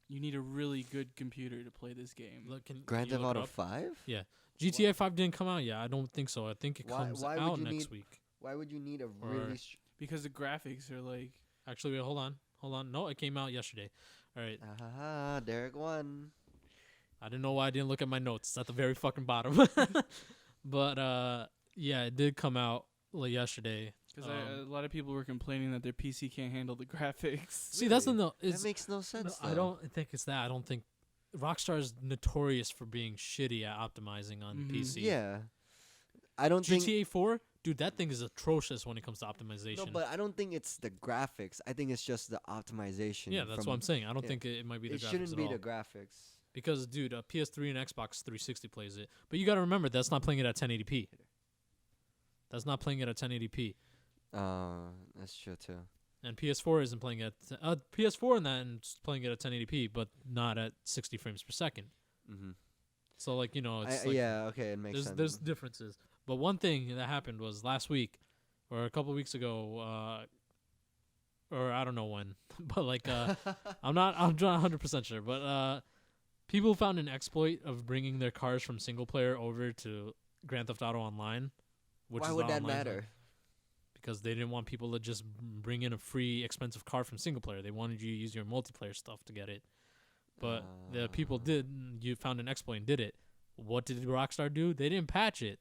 you need a really good computer to play this game. Look, can Grand you Theft look it Auto up? 5? GTA 5 didn't come out yet. I don't think so. I think it Why- comes why would out you next need- week. Why would you need a Or- really? Because the graphics are like Actually, wait, hold on. No, it came out yesterday. All right. Derek won. I didn't know why I didn't look at my notes. It's at the very fucking bottom. But yeah, it did come out yesterday. because a lot of people were complaining that their PC can't handle the graphics. See, that's the Really? no. That It's, makes no sense. I don't think it's that. I don't think Rockstar is notorious for being shitty at optimizing on Mhm. PC. Yeah, I don't think. GTA 4, dude, that thing is atrocious when it comes to optimization. No, but I don't think it's the graphics. I think it's just the optimization. yeah, that's from- what I'm saying. I don't yeah. think it might be the It graphics shouldn't at be all. the graphics. Because, dude, a PS3 and Xbox 360 plays it. But you got to remember, that's not playing it at 1080p. That's not playing it at 1080p. That's true too. And PS4 isn't playing it. PS4 and that and playing it at 1080p, but not at 60 frames per second. Mm-hmm. So, like, you know, it's like Yeah, okay, it makes sense. there's differences. But one thing that happened was last week or a couple weeks ago, or I don't know when, but like I'm not 100% sure, but people found an exploit of bringing their cars from single player over to Grand Theft Auto Online. Which Why is would the that online matter? version, because they didn't want people to just bring in a free expensive car from single player. They wanted you to use your multiplayer stuff to get it. But the people did. You found an exploit and did it. What did Rockstar do? They didn't patch it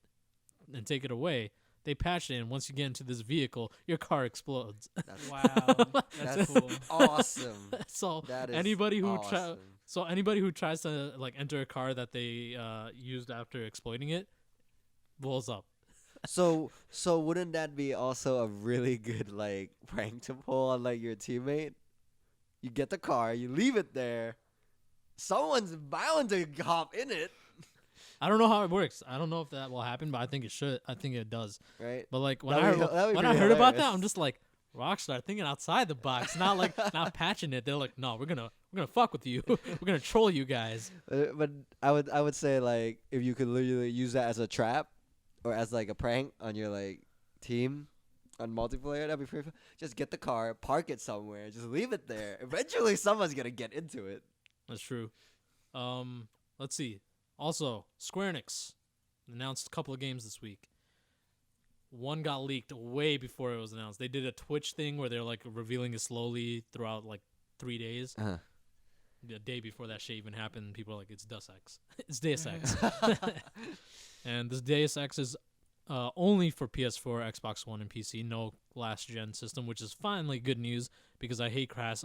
and take it away. They patched it, and once you get into this vehicle, your car explodes. That's Wow, that's cool. awesome. So That is anybody who awesome. anybody who tries to like enter a car that they used after exploiting it blows up. So wouldn't that be also a really good like prank to pull on like your teammate? You get the car, you leave it there. Someone's bound to hop in it. I don't know how it works. I don't know if that will happen, but I think it should. I think it does. Right? But like when That'd I be when I pretty heard about that, hilarious. I'm just like Rockstar thinking outside the box, not like not patching it. They're like, no, we're gonna fuck with you. We're gonna troll you guys. But I would say like if you could literally use that as a trap or as like a prank on your like team on multiplayer, that'd be pretty fun. Just get the car, park it somewhere, just leave it there. Eventually someone's gonna get into it. That's true. Let's see. Also, Square Enix announced a couple of games this week. One got leaked way before it was announced. They did a Twitch thing where they're like revealing it slowly throughout like 3 days. Uh-huh. The day before that shit even happened, people are like, "It's Deus Ex." It's Deus Ex. And this Deus Ex is only for PS4, Xbox One, and PC. No last gen system, which is finally good news because I hate cross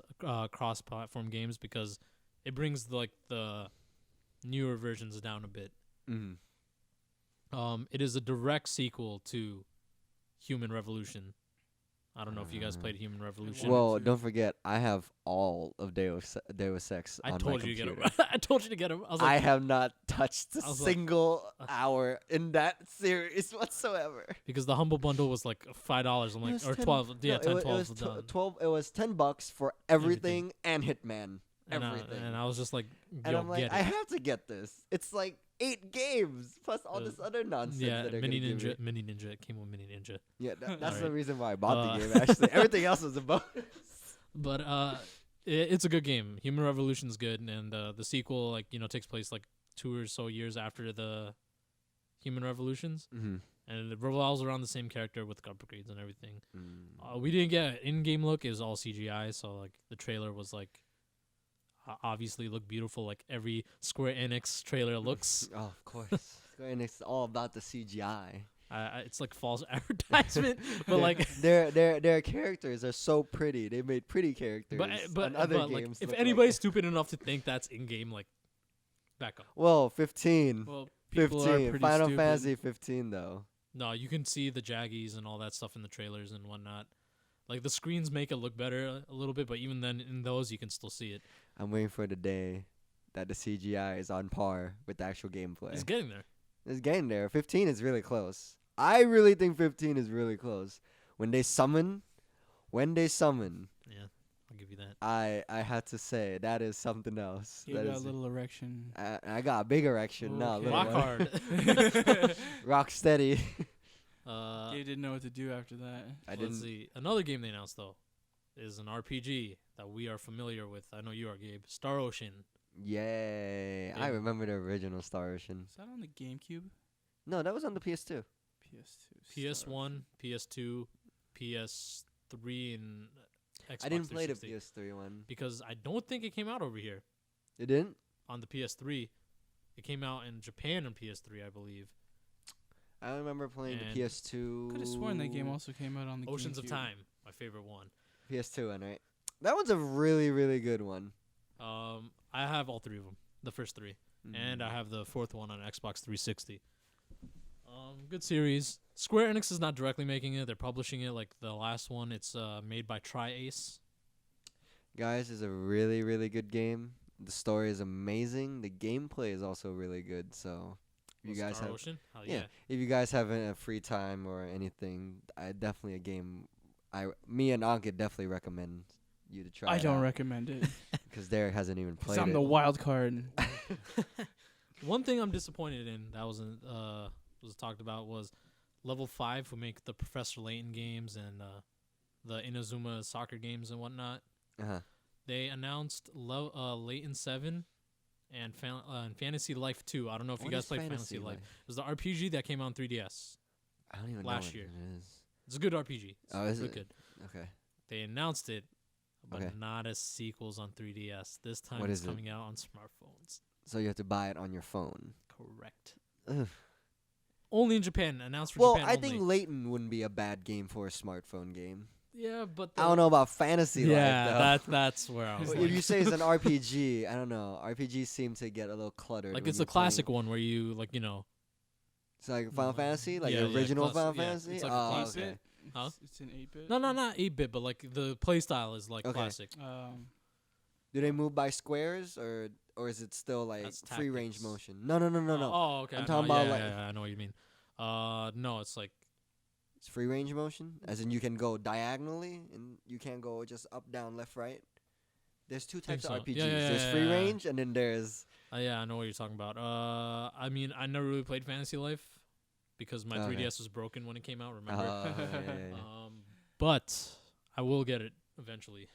platform games because it brings the newer versions down a bit. Mm-hmm. It is a direct sequel to Human Revolution. I don't know if you guys played Human Revolution. Well, don't forget, I have all of Deus Ex I on my told you to computer. get him. I told you to get him. I was like, I have not touched a I was like- single hour in that series whatsoever. because the Humble Bundle was like $5. I'm It like, was or 10 12. Yeah, no, 10, it 12 was was tw- done. 12. It was $10 for everything and Hitman. And Everything. and I was just like, And yo, I'm like, get I it. have to get this. It's like 8 games plus all this other nonsense. Yeah, that they're Mini gonna give me. Mini Ninja. It came with Mini Ninja. Yeah, that's the Alright. reason why I bought the Uh, game. Actually, everything else was a bonus. But it's a good game. Human Revolution's good, and the sequel takes place like 2 or so years after the Human Revolutions, Mm-hmm. and it revolves around the same character with upgrades and everything. We didn't get an in-game look; it was all CGI. So like the trailer was like obviously looked beautiful, like every Square Enix trailer looks. Oh, of course. Square Enix is all about the CGI. It's like false advertisement, but like. their characters are so pretty. They made pretty characters. But on other like, games. if look anybody's like, stupid enough to think that's in-game, like, back up. well, 15, Well, people are 15, pretty Final stupid. Fantasy 15 though. No, you can see the jaggies and all that stuff in the trailers and whatnot. Like, the screens make it look better a little bit, but even then, in those, you can still see it. I'm waiting for the day that the CGI is on par with the actual gameplay. It's getting there. It's getting there. 15 is really close. I really think 15 is really close. When they summon, Yeah, I'll give you that. I had to say that is something else. You That got a is- little erection. I got a big erection now. Okay. Little Rock one. hard. Rock steady. They didn't know what to do after that. I Let's didn't. see. Another game they announced, though, is an RPG that we are familiar with. I know you are, Gabe. Star Ocean. Yay! I Yeah. remember the original Star Ocean. Is that on the GameCube? No, that was on the PS2. PS2. Star PS1, Ocean. PS2, PS3, and Xbox I didn't play the 360. PS3 one. Because I don't think it came out over here It didn't. on the PS3. It came out in Japan on PS3, I believe. I remember playing And the PS2. Could have sworn that game also came out on the Oceans of GameCube. Time, my favorite one. PS2 one, right? That one's a really, really good one. I have all 3 of them, the first 3, and I have the 4th one on Xbox 360. Good series. Square Enix is not directly making it; they're publishing it. Like the last one, it's made by Tri-Ace. Guys, it's a really, really good game. The story is amazing. The gameplay is also really good. So, if you guys Star have, Ocean? Hell yeah, if you guys have a free time or anything, definitely a game. Me and Ankit definitely recommend you to try. I it don't out, recommend it. because Derek hasn't even 'Cause played I'm it. the wild card. One thing I'm disappointed in that was talked about was Level 5, who make the Professor Layton games and the Inazuma soccer games and whatnot. Uh-huh. They announced Layton 7 and Fantasy Life 2. I don't know if you What guys is played Fantasy Life. It was the RPG that came out on 3DS. I don't even last know year. what it is. It's a good RPG. It's Oh, is really it? good. Okay. They announced it, but Okay. not as sequels on 3DS. This time What it's is it? coming out on smartphones. So you have to buy it on your phone. Correct. Ugh. Only in Japan. Announced for Well, Japan I only. think Layton wouldn't be a bad game for a smartphone game. Yeah, but I don't know about Fantasy Yeah, Life, though. that's where I was. Well, like, if you say it's an RPG, I don't know. RPGs seem to get a little cluttered. like when it's you're a classic playing. one where you It's like Final Fantasy, like Yeah, the yeah, original classic- Final yeah, Fantasy. it's like a Oh, classic. okay. Huh? It's an 8-bit. no, not 8-bit, but like the play style is like Okay. classic. Do they move by squares or or is it still like That's free range tactics. motion? No. Oh, okay. I'm I talking know, about yeah, like I know what you mean. No, it's like it's free range motion, as in you can go diagonally and you can't go just up, down, left, right. There's two think types so. of RPGs. Yeah, There's free yeah. range, and then there's yeah, I know what you're talking about. I mean, I never really played Fantasy Life because my Okay. 3DS was broken when it came out. Remember? yeah. But I will get it eventually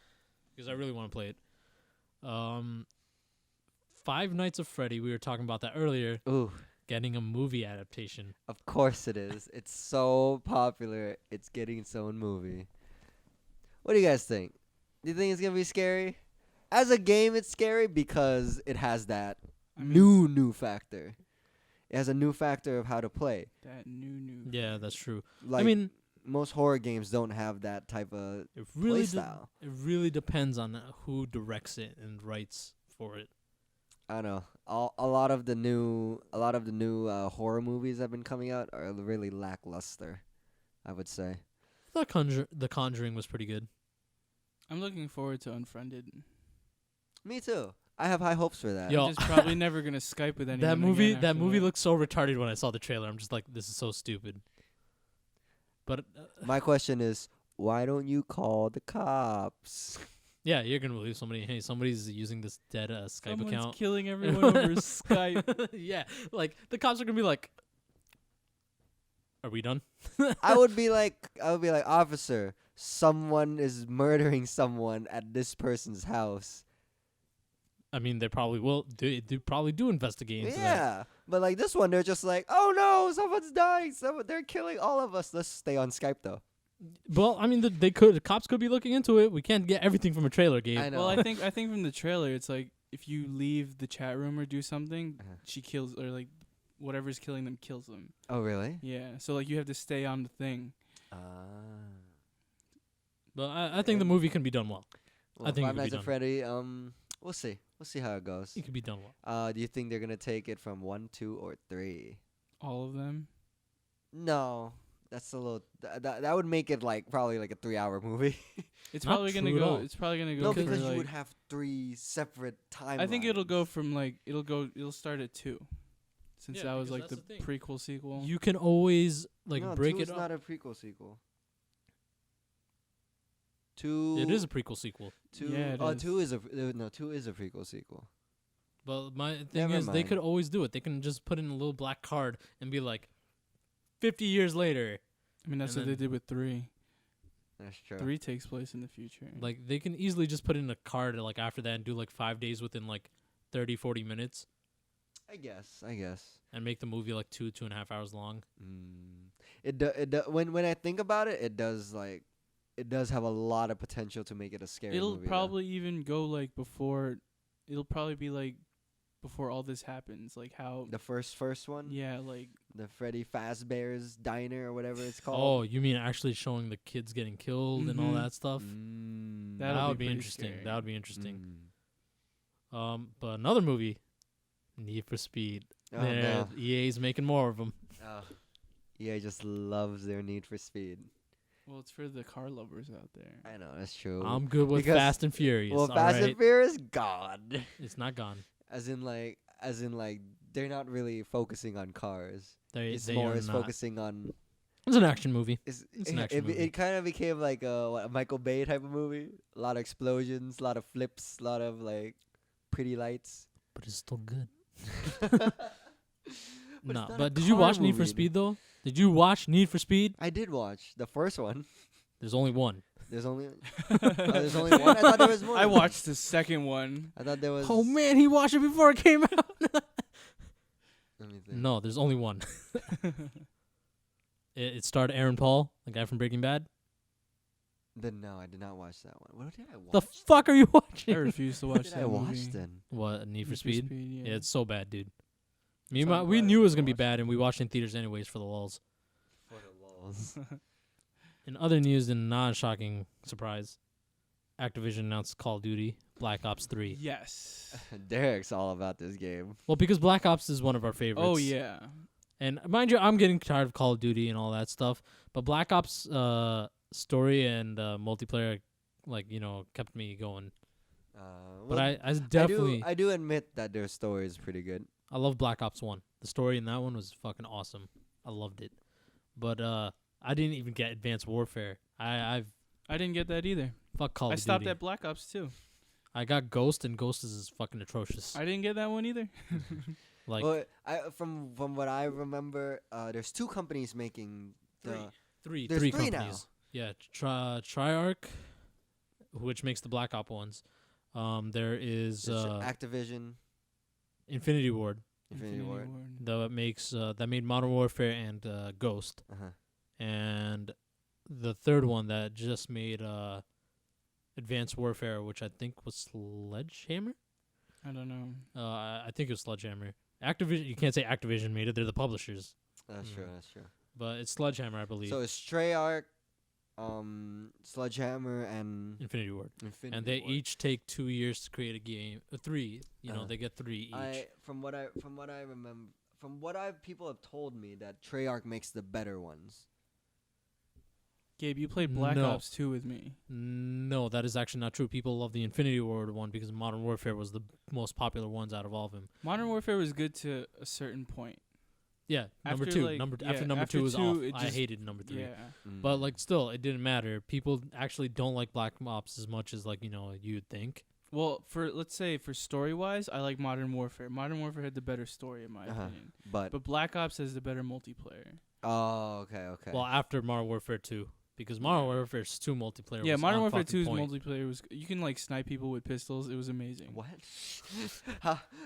because I really want to play it. Five Nights of Freddy. We were talking about that earlier. Ooh, Getting a movie adaptation. of course it is. It's so popular. It's getting its own movie. What do you guys think? Do you think it's gonna be scary? As a game, it's scary because it has that I mean, new factor. It has a new factor of how to play. that new. Yeah, that's true. Like I mean, most horror games don't have that type of it play really style. it really depends on who directs it and writes for it. I don't know. A lot of the new horror movies that have been coming out are really lackluster, I would say. I thought The Conjuring was pretty good. I'm looking forward to Unfriended. Me too. I have high hopes for that. Yo, I'm just probably never gonna Skype with anyone. That movie again after that. looked so retarded when I saw the trailer. I'm just like, this is so stupid. But My question is, why don't you call the cops? yeah, you're gonna believe somebody. Hey, somebody's using this dead Skype Someone's account. killing everyone over Skype. Yeah, like the cops are gonna be like, "Are we done?" I would be like, officer, someone is murdering someone at this person's house. I mean, they probably will. They probably do investigate into that. Yeah, but like this one, they're just like, oh no, someone's dying. They're killing all of us. Let's stay on Skype though. Well, I mean, the cops could be looking into it. We can't get everything from a trailer, Gabe. I know. Well, I think from the trailer, it's like if you leave the chat room or do something, Uh-huh. she kills or like whatever's killing them kills them. Oh really? Yeah, so like you have to stay on the thing. But I think the movie can be done well. Well, think it Five could be Nights done. at Freddy. We'll see. We'll see how it goes. It could be done well. Do you think they're gonna take it from 1, 2, or 3? All of them. No, that's a little. That would make it like probably like a 3-hour movie. It's Not probably gonna true at go. all. It's probably gonna go. No, for because you like, would have 3 separate timelines. I think it'll go from like it'll start at 2, since Yeah, that was because like that's the the thing. prequel sequel. You can always like no, break 2 it is up. not a prequel sequel. 2. It is a prequel sequel. 2. Yeah, it is. 2 is a no. 2 is a prequel sequel. But my thing Never is, they mind. could always do it. They can just put in a little black card and be like, 50 years later. I mean, that's and what they then- did with 3. That's true. 3 takes place in the future. Like, they can easily just put in a card like after that and do like 5 days within like 30, 40 minutes I guess. and make the movie like 2.5 hours long. When I think about it, it does have a lot of potential to make it a scary It'll movie. though. probably even go like before. It'll probably be like before all this happens. Like how. the first one. Yeah, like The Freddy Fazbear's Diner or whatever it's called. Oh, you mean actually showing the kids getting killed and all Mhm. that stuff? That'll That be would be pretty interesting. scary. That would be interesting. Mm. But another movie, Need for Speed. Oh, no. EA's making more of them. Oh. EA just loves their Need for Speed. well, it's for the car lovers out there. I know, that's true. I'm good with Because- Fast and Furious. well, Fast and alright? Furious, God. It's not gone. As in, they're not really focusing on cars. It's They more are is not. focusing on. It's an action movie. It's an action movie. It kind of became like a Michael Bay type of movie. A lot of explosions, a lot of flips, a lot of like pretty lights. But it's still good. But No, it's not but a did you car watch Need for movie. Speed though? Did you watch Need for Speed? I did watch the first one. There's only one. There's only there's only one. I thought there was more. I watched the second one. I thought there was. Oh man, he watched it before it came out. Let me think. No, there's only one. It starred Aaron Paul, the guy from Breaking Bad. No, I did not watch that one. What did I watch? The fuck are you I watching? refuse to What watch did that I watch movie. then? What, Need for Need Speed? yeah. Yeah, it's so bad, dude. Me It's and my, on we Prime, knew it was I gonna be watched bad, it. and we watched it in theaters anyways for the lulz. For the lulz. In other news, and non-shocking surprise, Activision announced Call of Duty Black Ops 3. Yes. Derek's all about this game. Well, because Black Ops is one of our favorites. Oh yeah. And mind you, I'm getting tired of Call of Duty and all that stuff. But Black Ops story and multiplayer, kept me going. But Well, I definitely I do admit that their story is pretty good. I love Black Ops 1. The story in that one was fucking awesome. I loved it. But I didn't even get Advanced Warfare. I didn't get that either. fuck Call I of stopped Duty. at Black Ops 2. I got Ghost, and Ghost is fucking atrocious. I didn't get that one either. Like Well, from what I remember, there's 2 companies making the three there's 3 now. companies. Yeah, Triarch, which makes the Black Ops ones. There is There's Activision, Infinity Ward Infinity Ward. that makes that made Modern Warfare and Ghost, Uh-huh. and the third one that just made Advanced Warfare, which I think was Sledgehammer. I don't know. I think it was Sledgehammer. Activision, you can't say Activision made it; they're the publishers. That's true. Mm. That's true. But it's Sledgehammer, I believe. So it's Treyarch, Sledgehammer, and Infinity Ward. Infinity And they Ward. each take 2 years to create a game. 3, you know, Uh-huh. they get 3 each. From what I remember, from what people have told me, that Treyarch makes the better ones. Gabe, you played Black No. Ops 2 with me. No, that is actually not true. People love the Infinity Ward one because Modern Warfare was the most popular ones out of all of them. Modern Warfare was good to a certain point. Yeah, number After, 2. like, After yeah, number after 2 was 2, off. it I just- hated number 3. Yeah. But like still, it didn't matter. People actually don't like Black Ops as much as like, you'd think. Well, let's say for story wise, I like Modern Warfare. Modern Warfare had the better story in my opinion. But But Black Ops has the better multiplayer. oh, okay. Well, after Modern Warfare 2, because Modern Warfare 2 multiplayer Yeah, was Modern on Warfare fucking 2's point. multiplayer was you can like snipe people with pistols. It was amazing. What?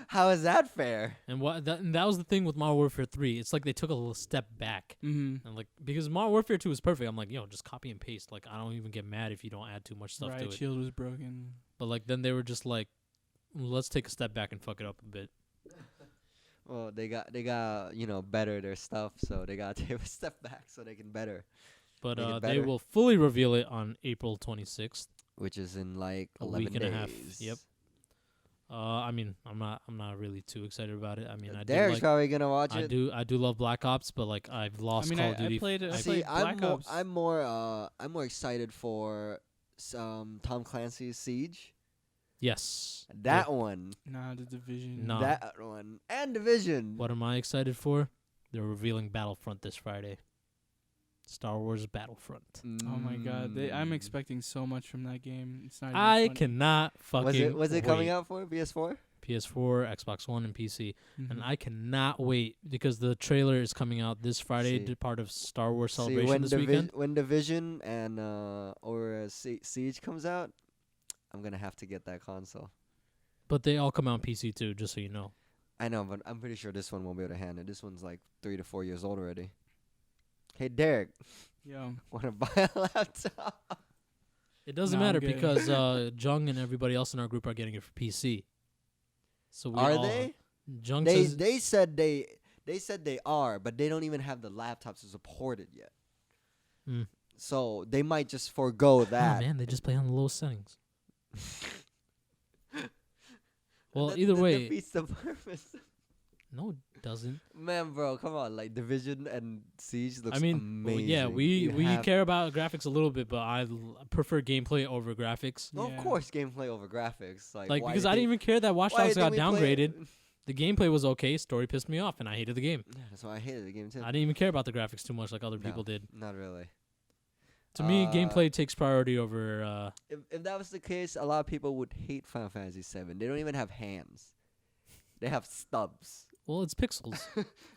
how is that fair? And that was the thing with Modern Warfare 3. It's like they took a little step back. Mm-hmm. And like because Modern Warfare 2 is perfect, I'm like, just copy and paste. Like I don't even get mad if you don't add too much stuff to Right, it. shield was broken. But like then they were just like, let's take a step back and fuck it up a bit. Well, they got better their stuff, so they got to take a step back so they can better, But Make it they better. will fully reveal it on April 26th. which is in like A 11 week and a half, days. yep. I mean, I'm not really too excited about it. I mean, I do Derek's like probably gonna watch I it. do love Black Ops, but like I've lost I mean, Call of I Duty. played it. I See, played I'm Black Ops. I'm more excited for Tom Clancy's Siege. Yes. That one, Nah, the Division. Nah. that one, and Division. What am I excited for? They're revealing Battlefront this Friday. Star Wars Battlefront. Oh my God, I'm Mm. expecting so much from that game. It's not. Even I funny. cannot fucking Was it coming wait. out for PS4? PS4, Xbox One, and PC. Mhm. And I cannot wait because the trailer is coming out this Friday, See. part of Star Wars See, Celebration this weekend. when Division and Siege comes out, I'm gonna have to get that console. But they all come out on PC too, just so you know. I know, but I'm pretty sure this one won't be able to handle it. This one's like 3 to 4 years old already. Hey, Derek, Yo, wanna buy a laptop? It doesn't No, I'm matter good. because Jung and everybody else in our group are getting it for PC. So we Are all, they? Jung They says they said they are, but they don't even have the laptops to support it yet. Mm. So they might just forego oh, that. man, they just play on the lowest settings. Well, That- either that way, defeats the purpose. no, it doesn't. Man, bro, come on! Like Division and Siege looks I mean, amazing. yeah, we You have- care about graphics a little bit, but I prefer gameplay over graphics. No, Yeah. of course, gameplay over graphics. Like, Like why because you I didn't think- even care that Watch why you Dogs got think we play- downgraded. The gameplay was okay. Story pissed me off, and I hated the game. Yeah, that's why I hated the game too. I didn't even care about the graphics too much like other No. people did. Not really. To me, Uh, gameplay takes priority over. If that was the case, a lot of people would hate Final Fantasy VII. They don't even have hands. They have stubs. Well, it's pixels.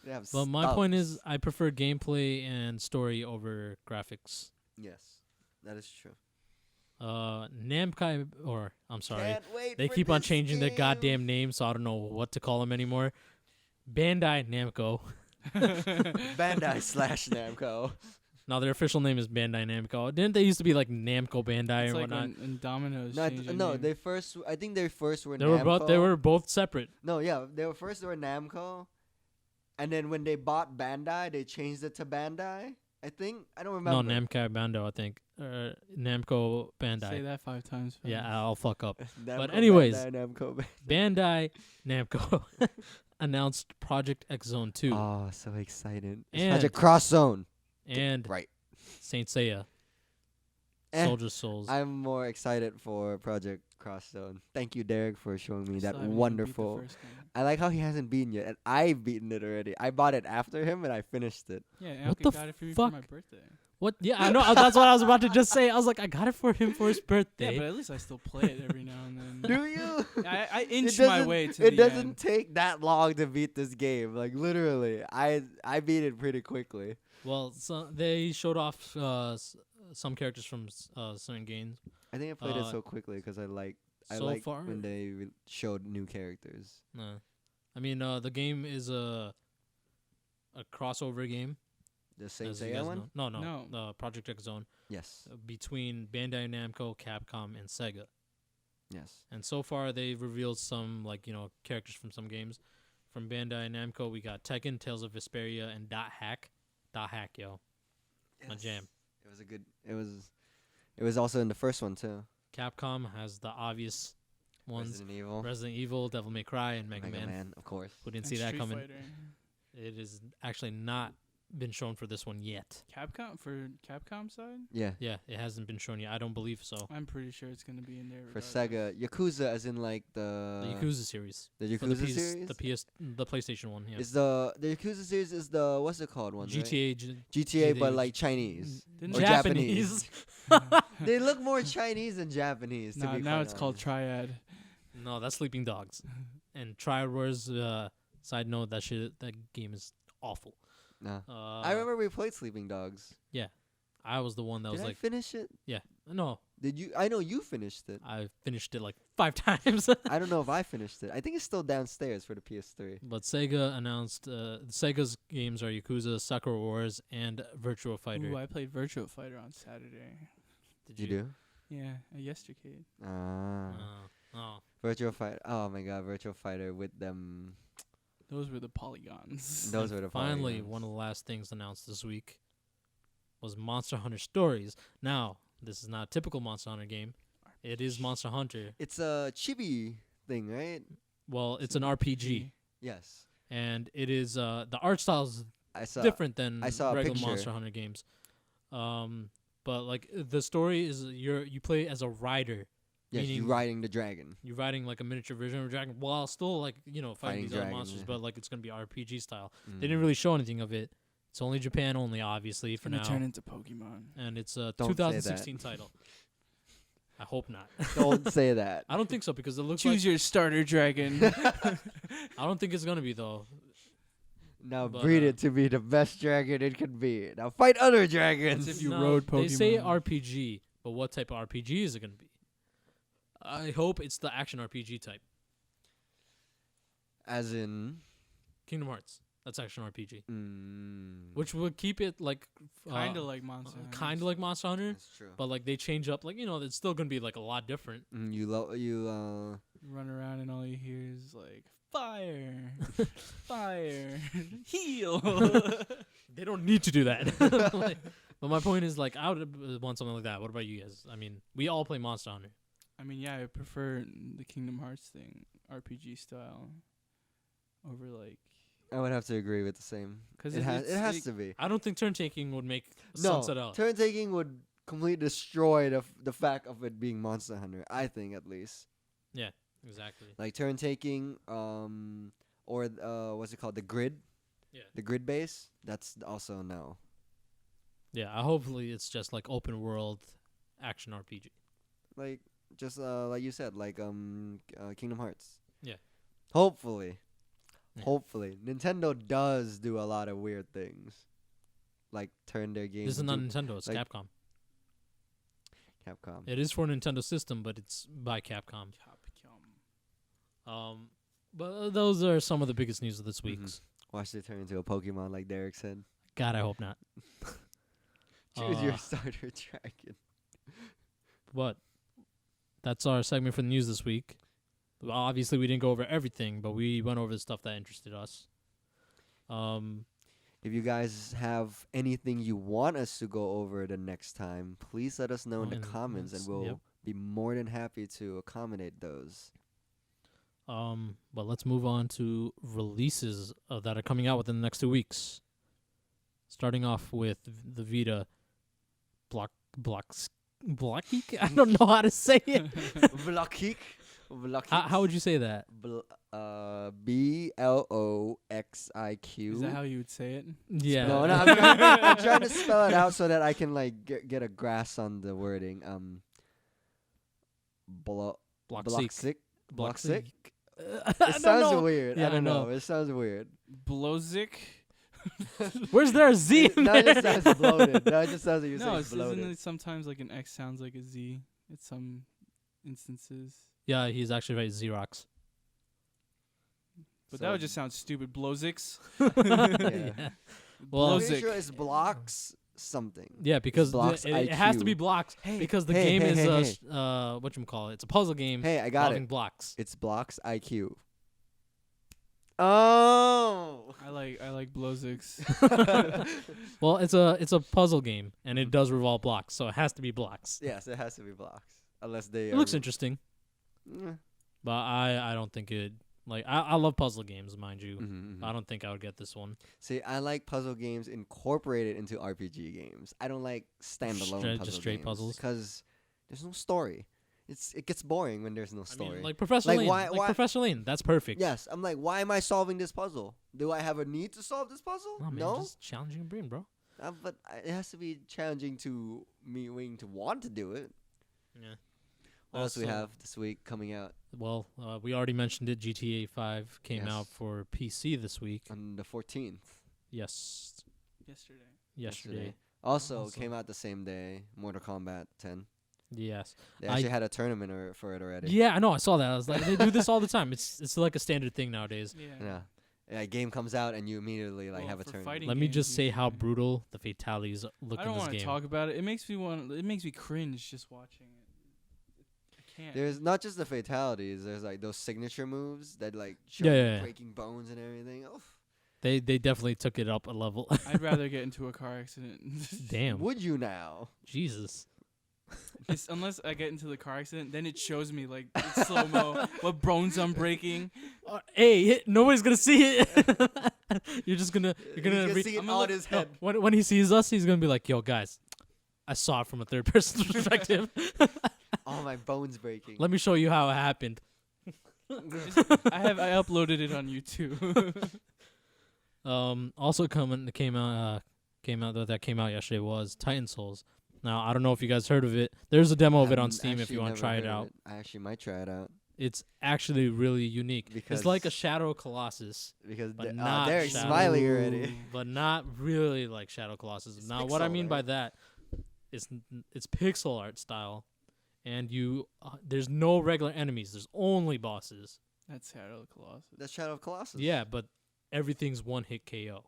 They have. But my point is, stubs. I prefer gameplay and story over graphics. yes, that is true. Namkai, or I'm sorry, Can't wait they for keep on this changing their game. goddamn name, so I don't know what to call them anymore. Bandai Namco. Bandai / Namco. No, their official name is Bandai Namco. Didn't they used to be like Namco Bandai it's or like whatnot? when Domino's. No, changed their no, name. they first. I think they first were. They Namco. were both separate. No, yeah, they were Namco, and then when they bought Bandai, they changed it to Bandai. I think I don't remember. No, Namco Bandai, I think. Namco Say Bandai. that 5 times. Yeah, fast. I'll fuck up. Namco, anyways. Bandai, Namco. Bandai Namco announced Project X Zone 2 Oh, so excited! It's And- Project Cross Zone. and Right. Saint Seiya. Soldier Souls. I'm more excited for Project Crosstone. Thank you, Derek, for showing me Still that haven't even beat the wonderful. first game. I like how he hasn't beaten yet, and I've beaten it already. I bought it after him, and I finished it. Yeah, What Ankit the got it for me for my fuck? birthday. What? Yeah, I know. That's what I was about to just say. I was like, I got it for him for his Yeah, birthday. but at least I still play it every now and then. Do you? I It inch my doesn't- way to It the doesn't end. take that long to beat this game. Like literally, I beat it pretty quickly. Well, so they showed off some characters from certain games. I think I played it Uh, so quickly because I like so far, when they showed new characters. I mean, the game is a crossover game. The Saint as you Seiya guys one? know. No. No, Project X Zone Yes. between Bandai Namco, Capcom, and Sega. Yes. And so far, they've revealed some characters from some games. From Bandai Namco, we got Tekken, Tales of Vesperia, and Dot Hack. Dot Hack, yo, my jam. It was a good. It was also in the first one too. Capcom has the obvious ones: Resident Evil, Resident Evil, Devil May Cry, and Mega Man. of course. Who didn't And see that Street coming? Fighter. It is actually not been shown for this one yet. Capcom for Capcom side? Yeah. Yeah, it hasn't been shown yet. I don't believe so. I'm pretty sure it's gonna be in there. For regardless. Sega, Yakuza, as in like The Yakuza series. the For the Yakuza series. the PlayStation one. Yeah. Is the Yakuza series is the what's it called one? GTA. GTA, but GTA. like Chinese. Didn't Or they- Japanese. They look more Chinese than Japanese. To Nah, be now quite it's called honest. Triad. No, that's Sleeping Dogs. And Triad Wars. Side note: that game is awful. No. I remember we played Sleeping Dogs. I was the one that Did was I like, finish it? no, Did you? I know you finished it. I finished it like 5 times. I don't know if I finished it. I think it's still downstairs for the PS3. But Sega announced Sega's games are Yakuza, Sakura Wars, and Virtua Fighter. Ooh, I played Virtua Fighter on Saturday. Did You do? Yeah, at Yestercade. Ah. Oh, Virtual Fighter. Oh my God, Virtual Fighter with them. Those were the polygons. Those were the finally, polygons. one of the last things announced this week was Monster Hunter Stories. Now, this is not a typical Monster Hunter game. It is Monster Hunter. It's a chibi thing, right? Well, it's an RPG, Yes. and it is the art style is I saw. different than I saw a regular picture. Monster Hunter games. But like the story is you play as a rider. Yes, you meaning- riding the dragon. You're riding like a miniature version of a dragon while still like fighting Fighting these other dragons, monsters, yeah. but like it's gonna be RPG style. Mm. They didn't really show anything of it. It's only Japan only, obviously, It's for gonna now, turn into Pokemon. and it's a Don't say that. 2016 title. I hope not. Don't say that. I don't think so because it looks Choose like your starter dragon. I don't think it's gonna be though. Now But, breed it to be the best dragon it could be. Now fight other dragons. That's if you No, rode They say Pokemon. RPG, but what type of RPG is it gonna be? I hope it's the action RPG type. As in. Kingdom Hearts. That's action RPG, Mm, which would keep it like Kind of like Monster Hunter. kind of like Monster Hunter. That's true. But like they change up, like it's still gonna be like a lot different. You You run around and all you hear is like fire, fire, heal. They don't need to do that. But my point is, like, I would want something like that. What about you guys? I mean, we all play Monster Hunter. I mean, yeah, I prefer the Kingdom Hearts thing, RPG style, over like. I would have to agree with the same. 'Cause It has to be. I don't think turn taking would make No, Sunset out. turn taking would completely destroy the fact of it being Monster Hunter. I think at least. Exactly. Like turn taking, or what's it called? The grid. Yeah. The grid base. That's also no. Yeah. Hopefully, it's just like open world action RPG. Like just like you said, like Kingdom Hearts. Yeah. Hopefully. Yeah. Hopefully, Nintendo does do a lot of weird things, like turn their games. This is not into Nintendo. It's like- Capcom. Capcom. It is for Nintendo system, but it's by Capcom. Capcom. But those are some of the biggest news of this week. Mhm. Watch it turn into a Pokemon, like Derek said. God, I hope not. Choose your Uh, starter dragon. But that's our segment for the news this week. Well, obviously, we didn't go over everything, but we went over the stuff that interested us. If you guys have anything you want us to go over the next time, please let us know in the comments, and we'll yep. be more than happy to accommodate those. But let's move on to releases that are coming out within the next 2 weeks. Starting off with the Vita Blockheek? I don't know how to say it. Blockheek. How would you say that? BLOXIQ. Is that how you would say it? Yeah. No, I'm trying to spell it out so that I can like get a grasp on the wording. Blockseek. Blockseek. I It don't sounds know. weird. Yeah, I don't I know. know. It sounds weird. Blozik? Where's there a Z in No, it there? just sounds bloated. No, it just sounds like you're No, saying bloated. isn't it sometimes like an X sounds like a Z at some instances? Yeah, he's actually right. Xerox. But that would just sound stupid. Blozix? Yeah. Well, I'm pretty Blozik. sure it's blocks something. Yeah, because blocks it has to be IQ. blocks Hey, because the hey, game hey, is hey, whatchamacallit. It's a puzzle game Hey, I got involving it. blocks. It's blocks IQ. Oh. I like Blozix. Well, it's a puzzle game and it does revolve blocks, so it has to be blocks. Yes, it has to be blocks. Unless they It looks interesting, Mm. but I don't think it. Like I love puzzle games, mind you. Mhm, mhm. I don't think I would get this one. See, I like puzzle games incorporated into RPG games. I don't like standalone Straight- puzzle just straight games puzzles? because there's no story. It gets boring when there's no I story. mean, like Professor Like, Lane. why- like why- Professor Lane, that's perfect. yes, I'm like, why am I solving this puzzle? Do I have a need to solve this puzzle? No, man, No, just challenging your brain, bro. but it has to be challenging to me willing to want to do it. Yeah. What else do we Also- have this week coming out Well, we already mentioned it. GTA 5 came Yes. out for PC this week. on the 14th? Yes, yesterday. Also Also- came out the same day. Mortal Kombat 10. Yes. They actually had a tournament for it already. Yeah, I know. I saw that. I was like, they do this all the time. It's like a standard thing nowadays. Yeah. Yeah. A game comes out and you immediately like Well, have a for tournament. fighting Let me games just say how usually. brutal the fatalities look I in don't this want to game. talk about it. It makes me cringe just watching it. I can't. There's not just the fatalities. There's like those signature moves that like show Yeah, you yeah, yeah. breaking bones and everything. Oh, They definitely took it up a level. I'd rather get into a car accident. Damn. would you now? Jesus. Unless I get into the car accident, then it shows me like in slow mo what bones I'm breaking. Hey, nobody's gonna see it. You're gonna He's gonna see it I'm gonna on look- his head. when he sees us, he's gonna be like, "Yo, guys, I saw it from a third person perspective. All my bones breaking. Let me show you how it happened." I uploaded it on YouTube. Also came out yesterday was Titan Souls. Now I don't know if you guys heard of it. There's a demo of it on I've Steam if actually you want never to try it heard of out. I actually might try it out It's actually really unique. Because- It's like a Shadow Colossus, because but not Derek's Shadow. smiling already. but not really like Shadow Colossus. It's Now, what I pixel, mean by right? that is it's pixel art style, and there's no regular enemies. There's only bosses. That's Shadow of the Colossus. That's Shadow of Colossus. Yeah, but everything's one hit KO.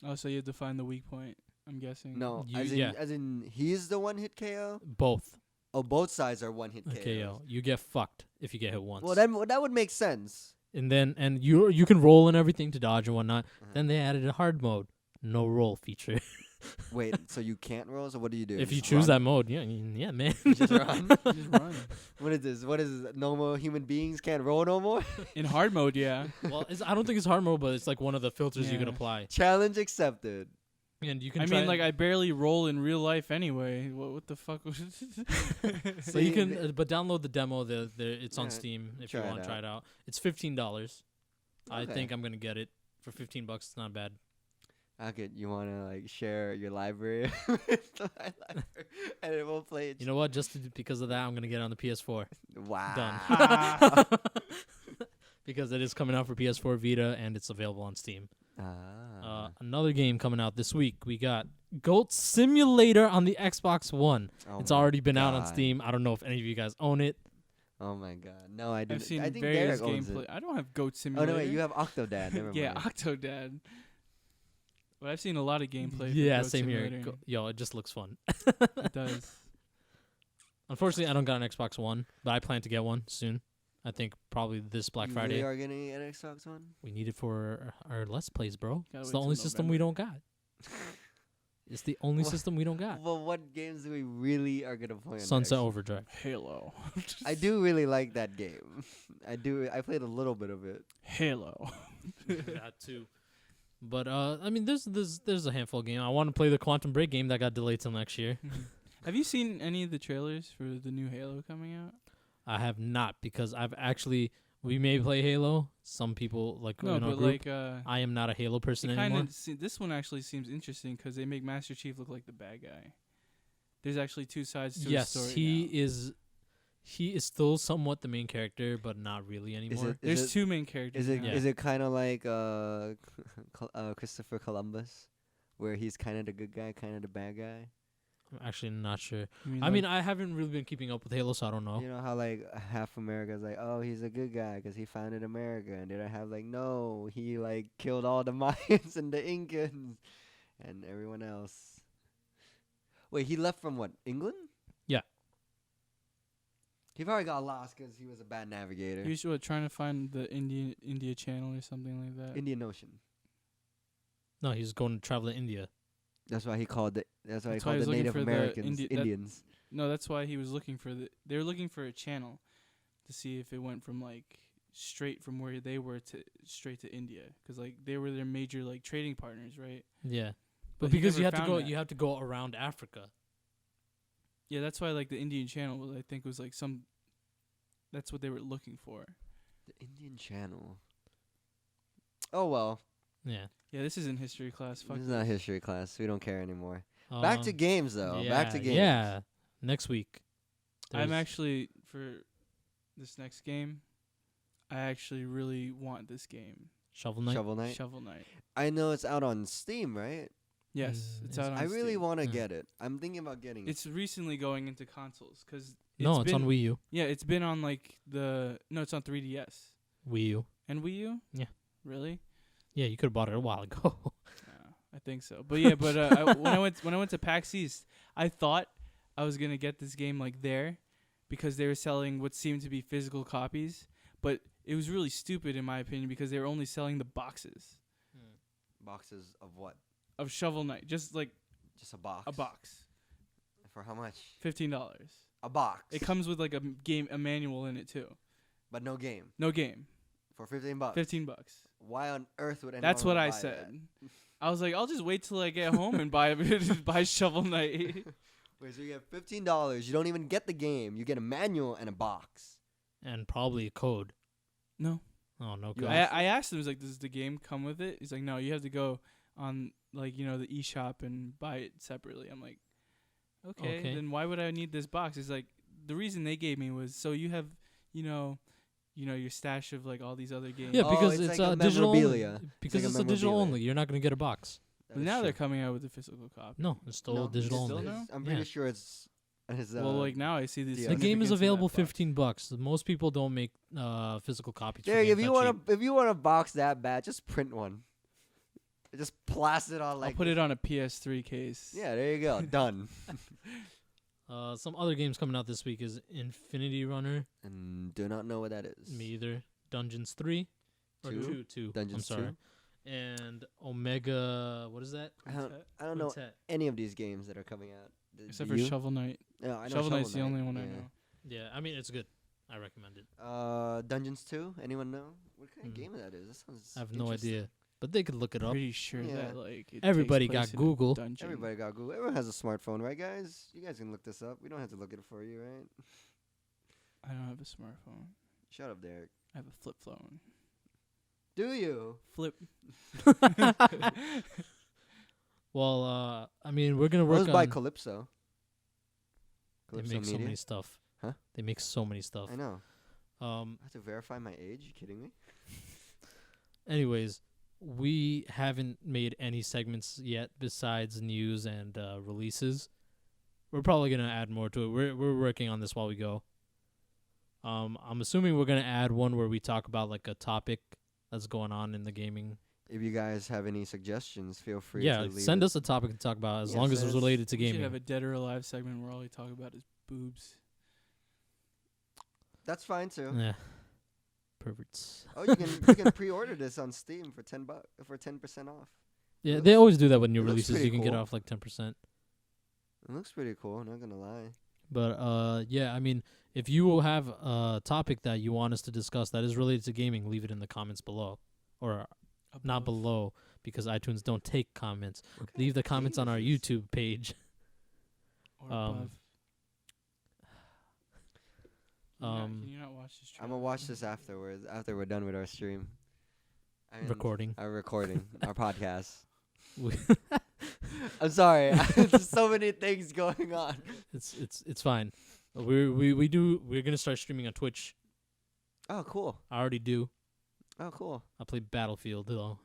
Oh, so you have to find the weak point. I'm guessing. No, You- as in he's the one hit KO. Both Oh, both sides are one hit KO. KO. You get fucked if you get hit once. Well, then that would make sense. and you can roll and everything to dodge and whatnot. Uh-huh. Then they added a hard mode, no roll feature. Wait, so you can't roll? So what do you do? If you Just choose run? that mode, yeah, man. You just run? Just run. What is this? What is this? Normal human beings can't roll no more? In hard mode, yeah. Well, I don't think it's hard mode, but it's like one of the filters you can Yeah. apply, Challenge accepted. and you can. I try mean, like I barely roll in real life anyway. What the fuck was So you See, can, but download the demo. It's on Alright, Steam if try you it want to try out. it out. It's $15. I Okay. think I'm gonna get it for $15. It's not bad. Ankit, you wanna like share your library with my library, and it won't play it. You know what? Because of that, I'm gonna get it on the PS4. Wow. Done. Because it is coming out for PS4 Vita and it's available on Steam. Another game coming out this week. We got Goat Simulator on the Xbox One. Oh It's my already been out on God. Steam. I don't know if any of you guys own it. Oh my god. No, I didn't. I've seen I think various Derek owns gameplay. it. I don't have Goat Oh Simulator. no, wait. You have Octodad. Never yeah, mind. Octodad. But I've seen a lot of gameplay. for Yeah, Goat same here. Simulator. Yo, it just looks fun. It does. Unfortunately, I don't got an Xbox One, but I plan to get one soon. I think probably this Black You Friday. really are getting an Xbox One? We need it for our Let's Plays, bro. Gotta It's wait the only till system we don't November. got. It's the only Wha- system we don't got. Well, what games do we really are gonna play on the Sunset Xbox? Overdrive. Halo. I do really like that game. I do. I played a little bit of it. Halo. That too. But I mean, there's a handful of games. I want to play the Quantum Break game that got delayed till next year. Have you seen any of the trailers for the new Halo coming out? I have not, because we may play Halo. Some people No, in our but group. like I am not a Halo person it anymore. this one actually seems interesting because they make Master Chief look like the bad guy. There's actually two sides to his story. Yes, he is still somewhat the main character, but not really anymore. There's two main characters. Is now. it kind of like Christopher Columbus, where he's kind of the good guy, kind of the bad guy? I'm actually not sure. You I mean, I haven't really been keeping up with Halo, so I don't know. You know how like half America's like, oh, he's a good guy because he founded America, and then I have like, no, he like killed all the Mayans and the Incans and everyone else. Wait, he left from what? England? Yeah. He probably got lost because he was a bad navigator. He was trying to find the India Channel or something like that. Indian Ocean. No, he's going to travel to India. That's why he called the. That's why he That's why called he was the looking Native for the Americans Indi- that- Indians. No, that's why he was looking for they were looking for a channel to see if it went from like straight from where they were to straight to India, because like they were their major like trading partners, right? Yeah, But but he because never you have to found go, that. you have to go around Africa. Yeah, that's why like the Indian Channel was, I think, was like some. That's what they were looking for. The Indian Channel. Oh well, Yeah. Yeah, this isn't history class. Fuck. this is not history class. We don't care anymore. Back to Um, games though. Yeah, Back to games. Yeah, next week. I'm There's- actually for this next game. I actually really want this game. Shovel Knight. Shovel Knight. Shovel Knight. I know it's out on Steam, right? Yes, it's it's- out on I really Steam. want to Yeah. get it. I'm thinking about getting it. It's recently going into consoles because No, it's on Wii U. Yeah, it's been on like it's on 3DS Wii U. and Wii U. Yeah. Really? Yeah, you could have bought it a while ago. I think so. But yeah, but when I went to PAX East, I thought I was gonna get this game like there, because they were selling what seemed to be physical copies, but it was really stupid in my opinion because they were only selling the boxes Boxes of what? of Shovel Knight, just like Just a box. a box, For how much? $15. A box. It comes with like a manual in it too. but no game. No game, For $15. $15. Why on earth would anyone That's what wanna I buy said. I was like, I'll just wait till I get home and buy Shovel Knight. that? Wait, so you get $15. You don't even get the game. You get a manual and a box. And probably a code. No. Oh, no You code. I asked him, I was like, does the game come with it? He's like, no, you have to go on like, the eShop and buy it separately. I'm like, okay, then why would I need this box? It's like, the reason they gave me was so you have, your stash of like all these other games. Yeah, Oh, because it's it's like a digital only. memorabilia. Because like a it's a digital memorabilia. only. You're not going to get a box. That But is now true. they're coming out with a physical copy. No, it's still No, digital still only. no? I'm pretty Yeah. sure it's. Well, like now I see this. The The game is significance of that available box. $15. Most people don't make physical copies. for Derek, games if you that want cheap. if you want a box that bad, just print one. Just plaster it on like. I'll put it on a PS3 case. Yeah, there you go. Done. Some other games coming out this week is Infinity Runner. And do not know what that is. Me either. Dungeons 3. Or Two? 2. Dungeons I'm sorry. 2? And Omega. What is that? I don't know Quintet. any of these games that are coming out. Except Do for you? Shovel Knight. No, I know Shovel Knight's the Knight, only one I yeah. know. Yeah, I mean, it's good. I recommend it. Dungeons 2? Anyone know? What kind of Mm. game that is? That sounds I have no interesting. idea. But they could look it up. Pretty sure Yeah. that like it Everybody takes got place in a Google. dungeon. Everybody got Google. Everyone has a smartphone, right, guys? You guys can look this up. We don't have to look it for you, right? I don't have a smartphone. Shut up, Derek. I have a flip phone. Do you? Flip. Well, I mean, we're gonna work Rose by on. Calypso. They Calypso make so Media. many stuff. Huh? They make so many stuff. I know. Um. I have to verify my age. You kidding me? Anyways, we haven't made any segments yet besides news and releases. We're probably gonna add more to it. We're working on this while we go. I'm assuming we're gonna add one where we talk about like a topic that's going on in the gaming. If you guys have any suggestions, feel free Yeah, to leave send it. us a topic to talk about as Yeah, long as send it's us- related to We should gaming. have a Dead or Alive segment where all we talk about is boobs. That's fine too. Yeah. Perverts. Oh, you can pre-order this on Steam for $10 for 10% off. Yeah, looks- they always do that with new it looks releases. pretty You can get cool. off like 10%. It looks pretty cool. Not gonna lie. But yeah, I mean, if you will have a topic that you want us to discuss that is related to gaming, leave it in the comments below, or not Above. below because iTunes don't take comments. What kind Leave of the comments game on our is this? YouTube page. Or Um, above. Can you not watch this? I'm gonna watch this afterwards. After we're done with our stream. Recording. Our recording. Our podcast. We- I'm sorry. There's so many things going on. It's fine. We're gonna start streaming on Twitch. Oh, cool. I already do. Oh, cool. I play Battlefield though.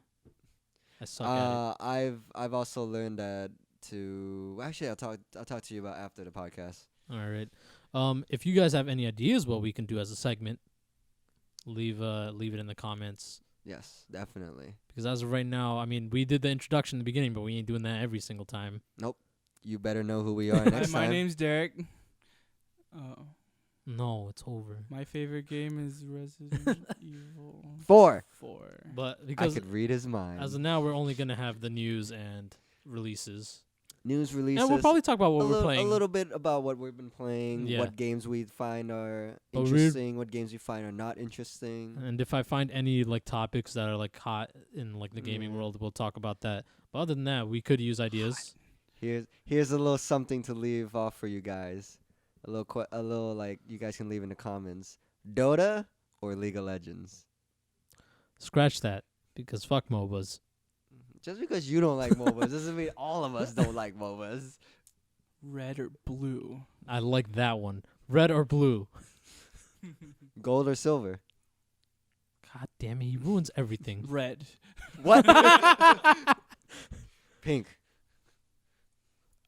I suck at it. I've also learned that to actually I'll talk to you about after the podcast. All right. If you guys have any ideas what we can do as a segment, leave it in the comments. Yes, definitely. Because as of right now, I mean, we did the introduction in the beginning, but we ain't doing that every single time. You better know who we are next My time. name's Derek. Oh, No, it's over. my favorite game is Resident Evil 4. 4. But I because could read his mind. as of now, we're only gonna have the news and releases, News releases. and we'll probably talk about what we're playing. A little bit about what we've been playing, Yeah. what games we find are But we're- interesting, what games we find are not interesting. And if I find any like topics that are like hot in like the gaming Mm. world, we'll talk about that. But other than that, we could use ideas. Here's a little something to leave off for you guys. A little like you guys can leave in the comments. Dota or League of Legends? Scratch that because fuck MOBAs. Just because you don't like MOBAs doesn't mean all of us don't like MOBAs. Red or blue? I like that one. Red or blue? Gold or silver? God damn it, he ruins everything. Red. What? Pink.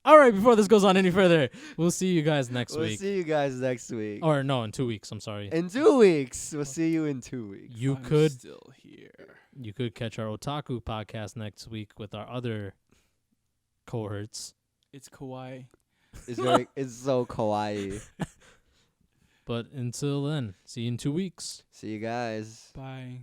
All right, before this goes on any further, we'll see you guys next We'll week. see you guys next week. Or no, in 2 weeks. I'm sorry. In 2 weeks. We'll see you in 2 weeks. You I'm could still here. catch our Otaku podcast next week with our other cohorts. It's kawaii. It's so kawaii. But until then, see you in 2 weeks. See you guys. Bye.